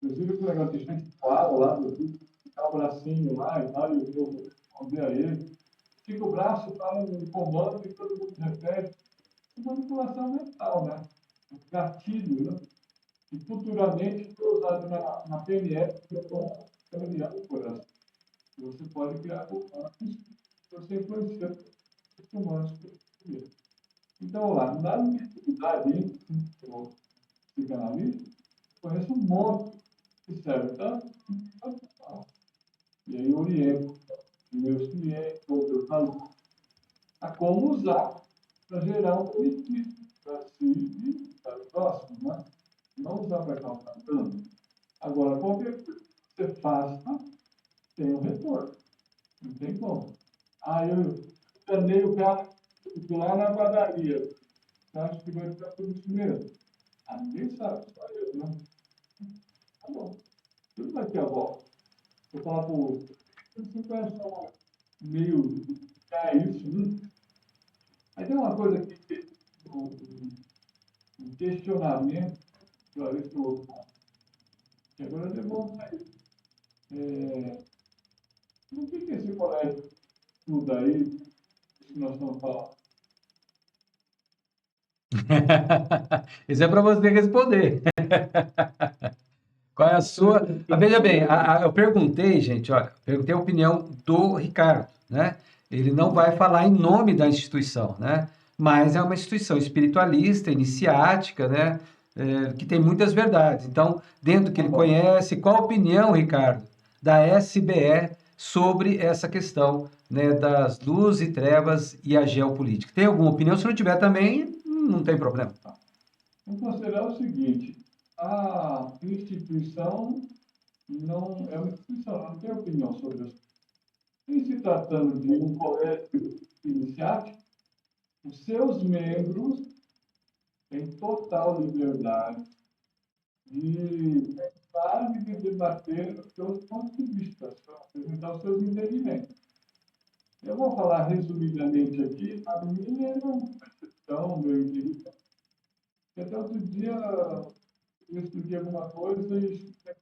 Inclusive, o negócio de gente claro lá, do ficar o bracinho lá e tal, e eu vou responder a ele. Fica o braço, fala um comando e todo mundo repete. É manipulação mental, né? Um gatilho, né? E futuramente foi usado na PNL, que é para avaliar o coração. Você pode criar comandos se você influencia os comandos. Então, lá, na minha atividade, eu psicanalista, conheço um monte que serve tanto e aí eu oriento os meus clientes, os meus alunos, a como usar para gerar um benefício para si e para o próximo, né? Não usar para causar dano. Agora, qualquer coisa que você faça, tem um retorno. Não tem como. Ah, eu enganei o cara lá na padaria. Você acha que vai ficar por isso mesmo? Ah, ninguém sabe, só eu, né? Tá bom. Tudo vai ter a volta. Eu falo para o outro, você conhece só meio é isso, né? Aí tem uma coisa aqui, um questionamento, que eu estou, que agora eu devolvo aí. O que esse colégio estuda aí, isso que nós estamos falando? Isso é para você responder. Qual é a sua? Veja bem, eu perguntei, gente, olha, perguntei a opinião do Ricardo, né? Ele não vai falar em nome da instituição, né? Mas é uma instituição espiritualista, iniciática, né? Que tem muitas verdades. Então, dentro do que ele conhece, qual a opinião, Ricardo, da SBE sobre essa questão, né, das luzes e trevas e a geopolítica? Tem alguma opinião? Se não tiver também, não tem problema. Vamos considerar o seguinte: a instituição não é uma instituição, não tem opinião sobre isso. Em se tratando de um colégio iniciático, os seus membros têm total liberdade de pensar e de debater os seus pontos de vista, apresentar os seus entendimentos. Eu vou falar resumidamente aqui a minha percepção, meu entendimento. Até outro dia eu expliquei alguma coisa e expliquei,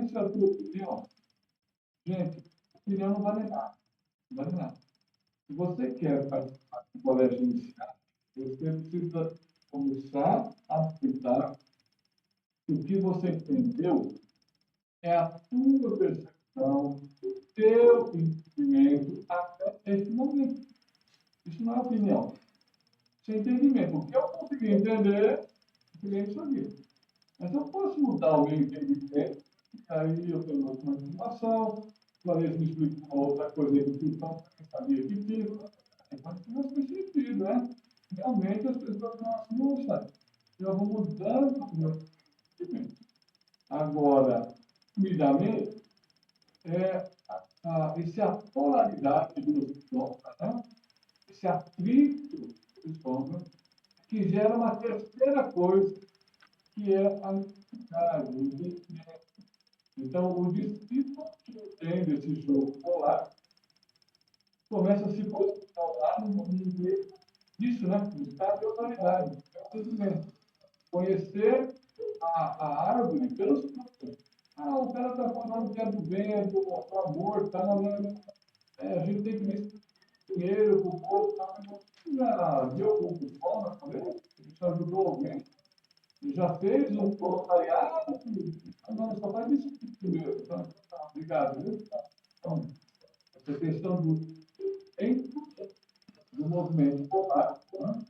isso é a tua opinião. Gente, opinião não vale nada. Não vale nada. Se você quer participar do colégio inicial, você precisa começar a aceitar que o que você entendeu é a tua percepção, meu entendimento até esse momento. Isso não é opinião. Isso é entendimento. O que eu consegui entender, é isso aqui. Mas eu posso mudar o meu entendimento, aí eu tenho uma informação, o Alex me explica uma outra coisa que eu não sabia que tinha. Mas não faz sentido, né? Realmente as pessoas não assumem, sabe? Eu vou mudando o meu entendimento. Agora, timidamente, essa polaridade dos homens, né? Esse atrito dos homens, que gera uma terceira coisa, que é a necessidade, o entendimento. Então, o discípulo que entende esse jogo polar começa a se posicionar no meio disso, né? No estado de autoridade, é o entendimento. Conhecer a árvore pelos frutos. Ah, o cara está falando que é do vento, do amor, está falando. A gente tem que ver dinheiro para o povo. Já deu algum forma, talvez? Isso ajudou alguém? Já fez um voluntariado? Não, só faz isso primeiro. Então, obrigado. Viu? Então, essa questão do tempo do movimento polar, né?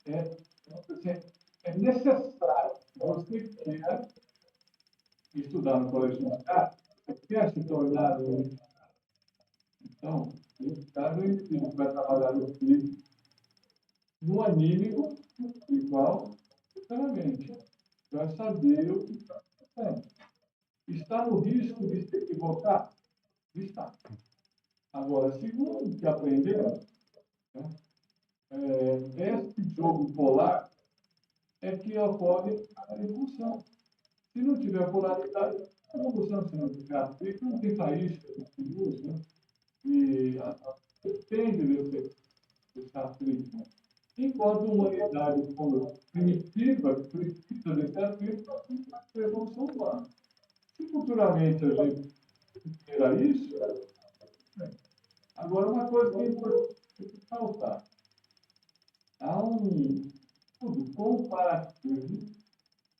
é, é, é necessário. Você quer estudar no colégio militar, você quer se tornar um. Então, cada indivíduo que vai trabalhar no físico, no anímico, no espiritual, sinceramente, vai saber o que está acontecendo. Está no risco de se equivocar? Está. Agora, segundo o que aprendeu, né, este jogo polar é que ocorre a evolução. Se não tiver polaridade, a evolução, se não tiver atrito, não tem faísca, não tem luz, né? E depende desse atrito. Enquanto a humanidade, como primitiva, precisa desse atrito para a evolução humana. Se futuramente a gente queira isso, agora uma coisa que é importante ressaltar. Há um estudo comparativo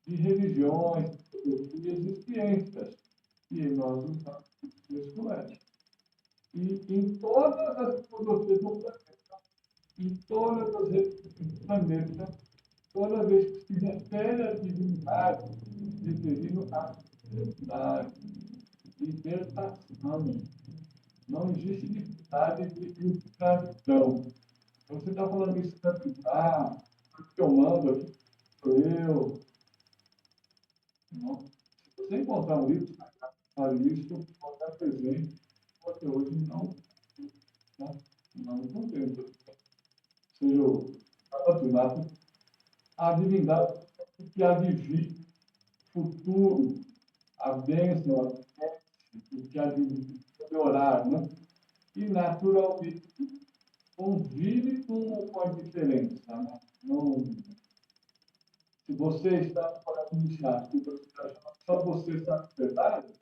de religiões, filosofias e ciências que nós usamos nesse colégio. E em todas as filosofias do planeta, em todas as religiões do planeta, toda vez que se refere à divindade, referindo à liberdade, libertação. Não existe necessidade de escravidão. Então, você está falando de escravidar, porque eu mando aqui, sou eu. Não. Se você encontrar um livro que fala isso, pode estar presente, porque hoje não contempla. Ou seja, o patronato, a divindade que há de vir, futuro, a bênção, o que há de melhorar, né? E naturalmente convive com a diferença. Né? Não, se você está para iniciar, se você está achando que só você sabe a verdade,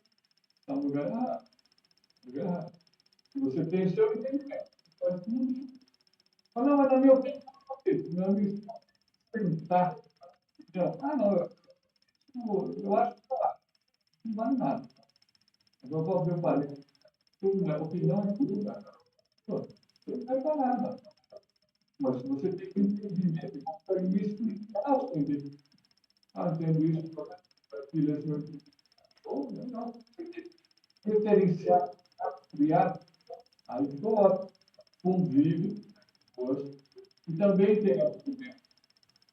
está no lugar errado. Lugar errado. Se você tem o seu entendimento, faz tudo. Mas não, mas na minha opinião, não me perguntar. Ah, não, eu acho que não vale nada. Agora, vou abrir o parênteses. Opinião é tudo, cara. Pô, você não vai falar nada. Mas você tem que entender, e consegue me explicar o seu entendimento. Ah, entendo isso, filha, ou não, referenciar, criar, aí ficou ótimo. Convive, gosto. E também tem argumento.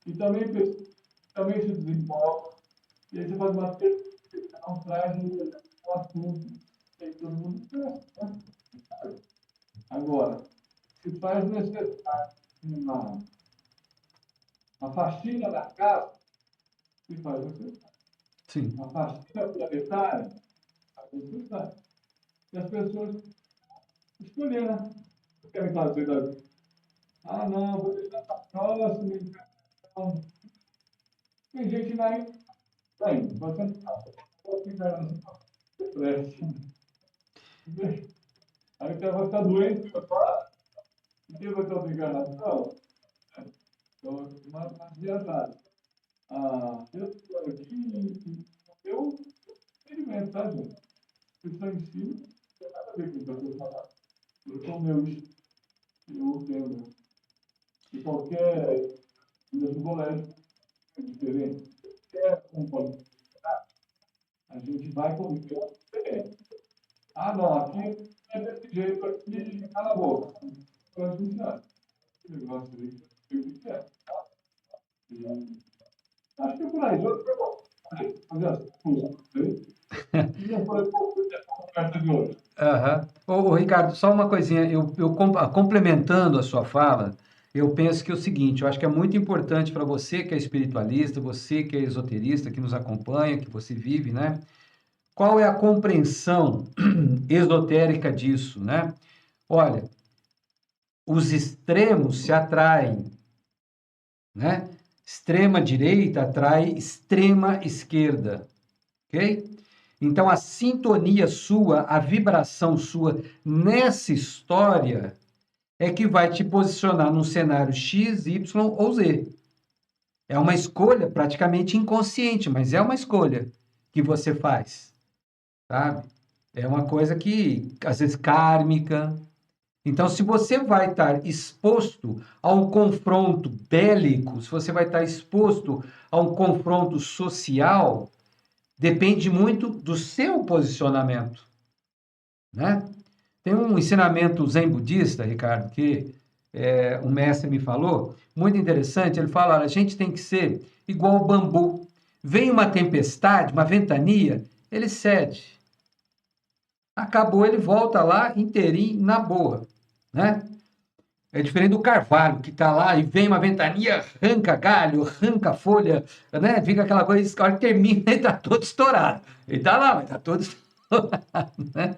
E também se desenvolve. E aí você faz uma percepção, traz um assunto que aí todo mundo pensa. Né? Agora, se faz necessário uma faxina da casa, se faz necessário. Sim. Uma faxina planetária, faz necessário. E as pessoas escolheram, né? O que querem fazer da vida. Ah, não, vou deixar para próxima. Então, tem gente lá aí, bem, você não sabe. Vou ficar depressa. Aí o cara vai ficar doente, vai falar, e quem vai ter obrigação? Então, mas viajar. Eu estou aqui, eu experimento, tá, gente? Constituição em si não tem nada a ver com o que eu estou falando. Eu sou meu, eu tenho. E qualquer mesmo colégio é diferente. Qualquer componente, a gente vai conviver diferente. Ah, não, aqui é desse jeito, aqui, cala a boca. Pode funcionar. Esse negócio aí, eu que quero. Acho que é por aí. Eu vou fazer as coisas aí. E depois a conversa de hoje. Aham. Ricardo, só uma coisinha, complementando a sua fala, eu penso que é o seguinte, eu acho que é muito importante para você que é espiritualista, você que é esoterista, que nos acompanha, que você vive, né? Qual é a compreensão esotérica disso, né? Olha, os extremos se atraem, né? Extrema direita atrai extrema esquerda, ok? Então, a sintonia sua, a vibração sua nessa história é que vai te posicionar num cenário X, Y ou Z. É uma escolha praticamente inconsciente, mas é uma escolha que você faz, sabe? É uma coisa que, às vezes, kármica. Então, se você vai estar exposto a um confronto bélico, se você vai estar exposto a um confronto social, depende muito do seu posicionamento, né? Tem um ensinamento zen budista, Ricardo, que um mestre me falou, muito interessante. Ele fala: a gente tem que ser igual ao bambu. Vem uma tempestade, uma ventania, ele cede. Acabou, ele volta lá inteirinho, na boa, né? É diferente do carvalho, que está lá e vem uma ventania, arranca galho, arranca folha, né? Fica aquela coisa, a hora que termina, ele está todo estourado. Ele está lá, mas está todo estourado, né?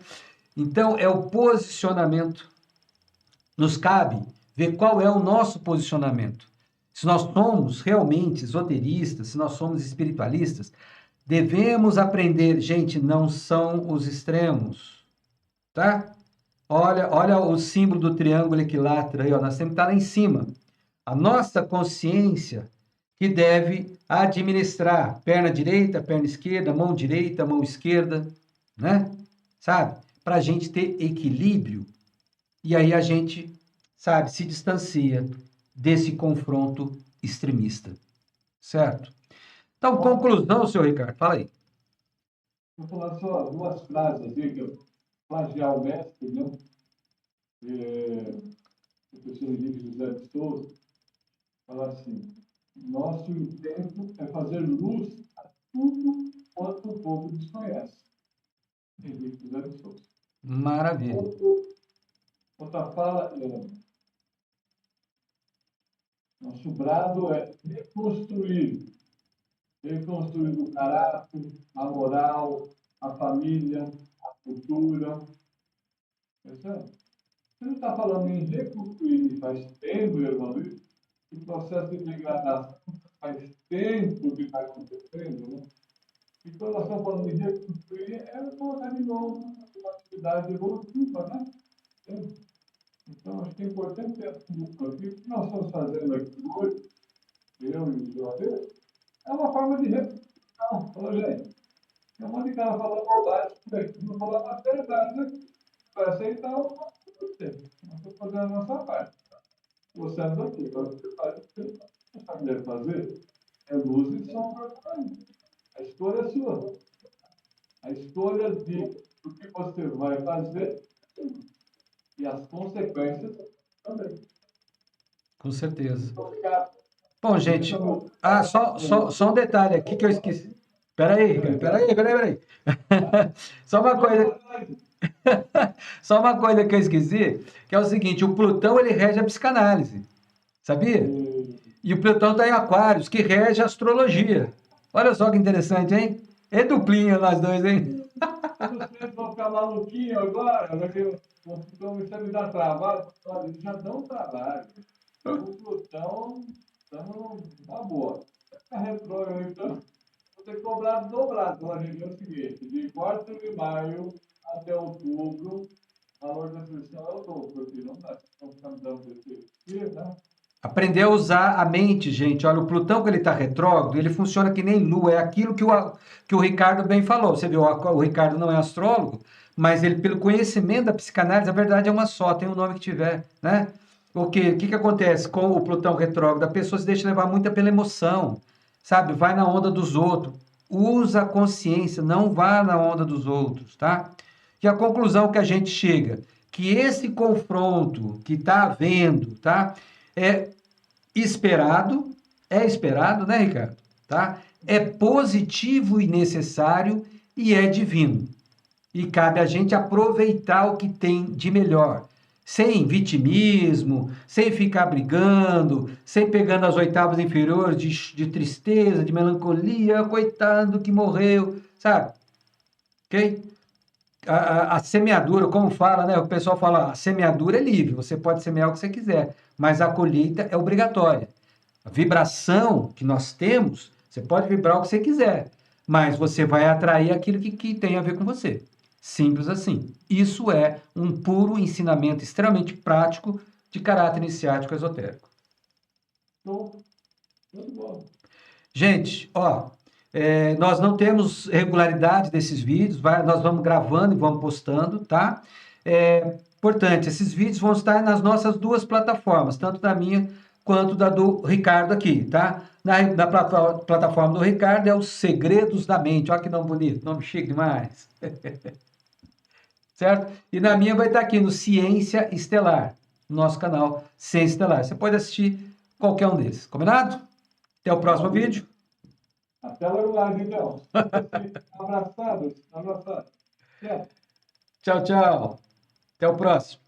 Então, é o posicionamento. Nos cabe ver qual é o nosso posicionamento. Se nós somos realmente esoteristas, se nós somos espiritualistas, devemos aprender, gente, não são os extremos, tá? Olha o símbolo do triângulo equilátero aí, ó, nós temos que estar lá em cima. A nossa consciência que deve administrar perna direita, perna esquerda, mão direita, mão esquerda, né? Sabe? Para a gente ter equilíbrio e aí a gente, sabe, se distancia desse confronto extremista, certo? Então, Bom, conclusão, senhor Ricardo, fala aí. vou falar só duas frases aqui, que eu plagiar o mestre, né? O professor Henrique José de Souza, fala assim: nosso intento é fazer luz a tudo quanto o povo desconhece. Henrique José de Souza. Maravilha. Outra fala é: nosso brado é reconstruir o caráter, a moral, a família, a cultura. Percebe? Você não está falando em reconstruir faz tempo, irmão, o processo de degradação faz tempo que está acontecendo, né? E quando nós estamos falando de reconstruir, é colocar de novo uma atividade evolutiva, né? Então, acho que é importante ter o que nós estamos fazendo aqui hoje, eu e o João, é uma forma de reconstrução. Falou, gente, tem um monte de cara falando bobagem por aqui, não falando a verdade aqui. Vai aceitar o que você. Nós estamos fazendo a nossa parte. Você anda aqui, agora você faz o que você está querendo fazer. É luz e sombra para mim. A escolha é sua. A escolha de o que você vai fazer e as consequências também. Com certeza. Obrigado. Bom, gente, só um detalhe aqui que eu esqueci. Peraí, Ricardo, peraí. Só uma coisa, só uma coisa que eu esqueci, que é o seguinte, o Plutão, ele rege a psicanálise, sabia? E o Plutão está em Aquários, que rege a astrologia. Olha só que interessante, hein? É duplinha nós dois, hein? Vocês vão ficar maluquinhos agora, porque vão começar a me dar trabalho. Olha, eles já dão trabalho. O Plutão, estamos na boa. Fica retrógrado, então, vou ter que cobrar dobrado. Então, a gente é o seguinte: de 4 de maio até outubro, o valor da inscrição é o dobro, porque não dá. Estão ficando dando esse dia, né? Aprender a usar a mente, gente. Olha, o Plutão, que ele está retrógrado, ele funciona que nem Lua. É aquilo que o Ricardo bem falou. Você viu, o Ricardo não é astrólogo, mas ele, pelo conhecimento da psicanálise, a verdade é uma só, tem o nome que tiver, né? O que acontece com o Plutão retrógrado? A pessoa se deixa levar muito pela emoção, sabe? Vai na onda dos outros. Usa a consciência, não vá na onda dos outros, tá? E a conclusão que a gente chega, que esse confronto que está havendo, tá? É esperado, né, Ricardo? Tá? É positivo e necessário e é divino. E cabe a gente aproveitar o que tem de melhor, sem vitimismo, sem ficar brigando, sem pegando as oitavas inferiores de tristeza, de melancolia, coitado que morreu, sabe? Ok? A semeadura, como fala, né? O pessoal fala, a semeadura é livre, você pode semear o que você quiser, mas a colheita é obrigatória. A vibração que nós temos, você pode vibrar o que você quiser, mas você vai atrair aquilo que tem a ver com você. Simples assim. Isso é um puro ensinamento extremamente prático de caráter iniciático esotérico. Show. Muito bom. Gente, ó, nós não temos regularidade desses vídeos, nós vamos gravando e vamos postando, tá? Importante, esses vídeos vão estar nas nossas duas plataformas, tanto da minha quanto da do Ricardo aqui, tá? Na plataforma do Ricardo é os Segredos da Mente, olha que nome bonito, nome chique demais, certo? E na minha vai estar aqui no Ciência Estelar, no nosso canal Ciência Estelar. Você pode assistir qualquer um deles, combinado? Até o próximo vídeo. Até logo mais, então. Abraçados, abraçados. Tchau, tchau. Até o próximo.